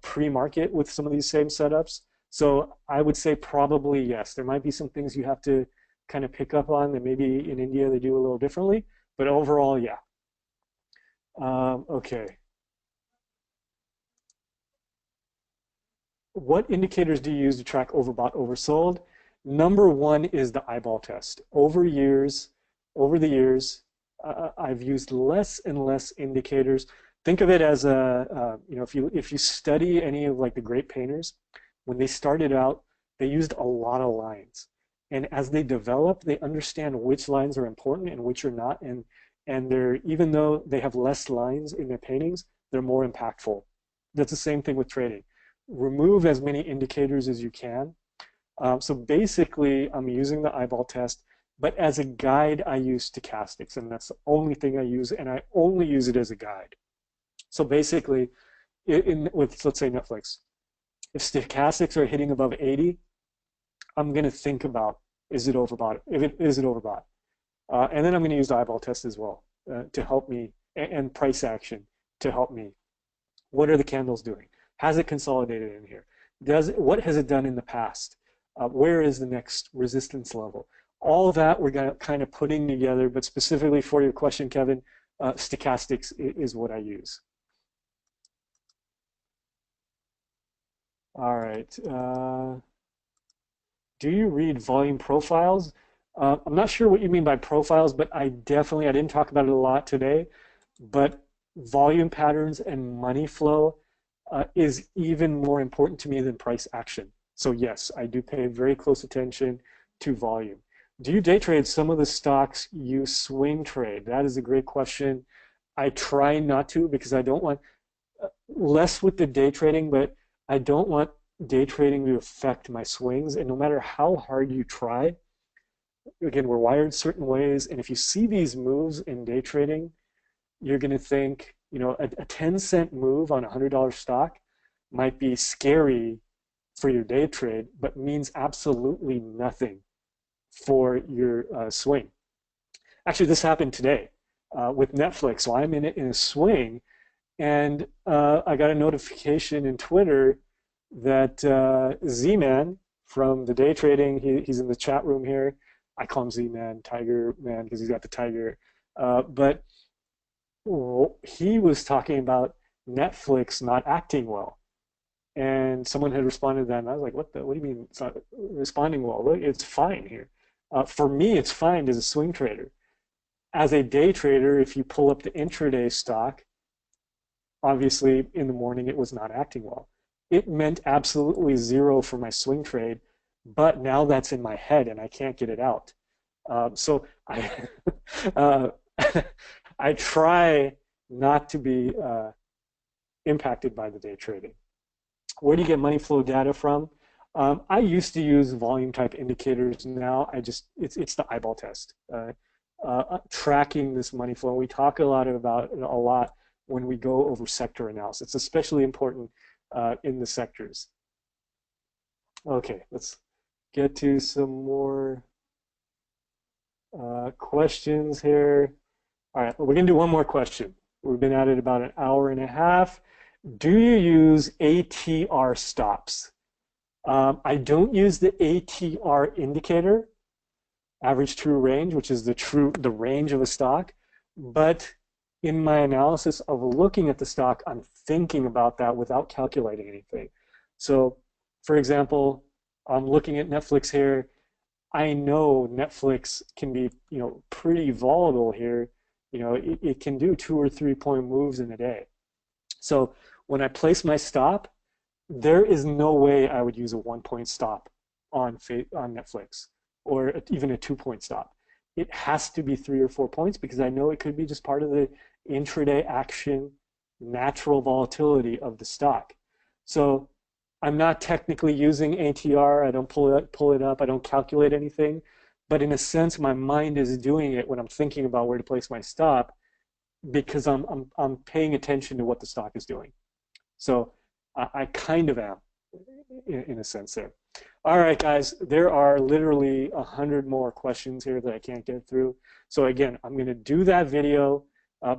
pre-market with some of these same setups. So I would say probably yes. There might be some things you have to kind of pick up on that maybe in India they do a little differently, but overall, yeah. Okay. What indicators do you use to track overbought, oversold? Number one is the eyeball test. Over the years, I've used less and less indicators. Think of it as if you study any of like the great painters, when they started out, they used a lot of lines. And as they develop, they understand which lines are important and which are not. And even though they have less lines in their paintings, they're more impactful. That's the same thing with trading. Remove as many indicators as you can. So basically, I'm using the eyeball test, but as a guide, I use stochastics, and that's the only thing I use, and I only use it as a guide. So basically, with let's say Netflix, if stochastics are hitting above 80, I'm going to think about, is it overbought? Is it overbought? And then I'm going to use the eyeball test as well to help me, and price action to help me. What are the candles doing? Has it consolidated in here? What has it done in the past? Where is the next resistance level? All of that we're kind of putting together, but specifically for your question, Kevin, stochastics is what I use. All right. Do you read volume profiles? I'm not sure what you mean by profiles, but I didn't talk about it a lot today, but volume patterns and money flow is even more important to me than price action. So yes, I do pay very close attention to volume. Do you day trade some of the stocks you swing trade? That is a great question. I try not to because I don't want, less with the day trading, but I don't want day trading to affect my swings. And no matter how hard you try, again, we're wired certain ways. And if you see these moves in day trading, you're going to think, a 10-cent move on a $100 stock might be scary for your day trade, but means absolutely nothing for your swing. Actually, this happened today. with Netflix. So I'm in it in a swing, and I got a notification in Twitter that Z-Man from the day trading, he's in the chat room here. I call him Z-Man, Tiger Man, because he's got the tiger. But he was talking about Netflix not acting well. And someone had responded to that, and I was like, what do you mean it's not responding well? Look, it's fine here. For me, it's fine as a swing trader. As a day trader, if you pull up the intraday stock, obviously in the morning it was not acting well. It meant absolutely zero for my swing trade, but now that's in my head and I can't get it out. So I, I try not to be impacted by the day trading. Where do you get money flow data from? I used to use volume type indicators. Now it's the eyeball test. Tracking this money flow. We talk a lot about it a lot when we go over sector analysis. It's especially important in the sectors. Okay, let's get to some more questions here. All right, we're gonna do one more question. We've been at it about an hour and a half. Do you use ATR stops? I don't use the ATR indicator, average true range, which is the range of a stock. But in my analysis of looking at the stock, I'm thinking about that without calculating anything. So, for example, I'm looking at Netflix here. I know Netflix can be, pretty volatile here. It can do 2 or 3 point moves in a day. So when I place my stop, there is no way I would use a 1 point stop on Netflix, or even a 2 point stop. It has to be 3 or 4 points because I know it could be just part of the intraday action, natural volatility of the stock. So I'm not technically using ATR. I don't pull it up. I don't calculate anything. But in a sense, my mind is doing it when I'm thinking about where to place my stop, because I'm paying attention to what the stock is doing. So I kind of am, in a sense there. All right, guys, there are literally 100 more questions here that I can't get through. So again, I'm going to do that video.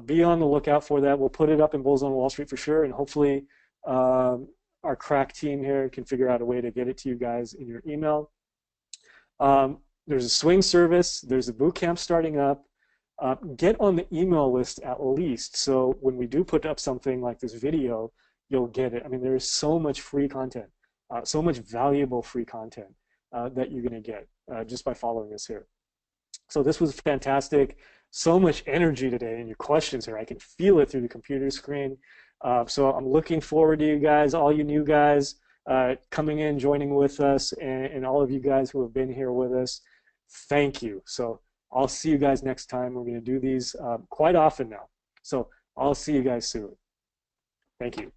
Be on the lookout for that. We'll put it up in Bulls on Wall Street for sure, and hopefully our crack team here can figure out a way to get it to you guys in your email. There's a swing service. There's a boot camp starting up. Get on the email list at least, so when we do put up something like this video, you'll get it. I mean, there is so much free content, so much valuable free content that you're going to get just by following us here. So this was fantastic. So much energy today in your questions here. I can feel it through the computer screen. So I'm looking forward to you guys, all you new guys coming in, joining with us, and all of you guys who have been here with us. Thank you. So I'll see you guys next time. We're going to do these quite often now. So I'll see you guys soon. Thank you.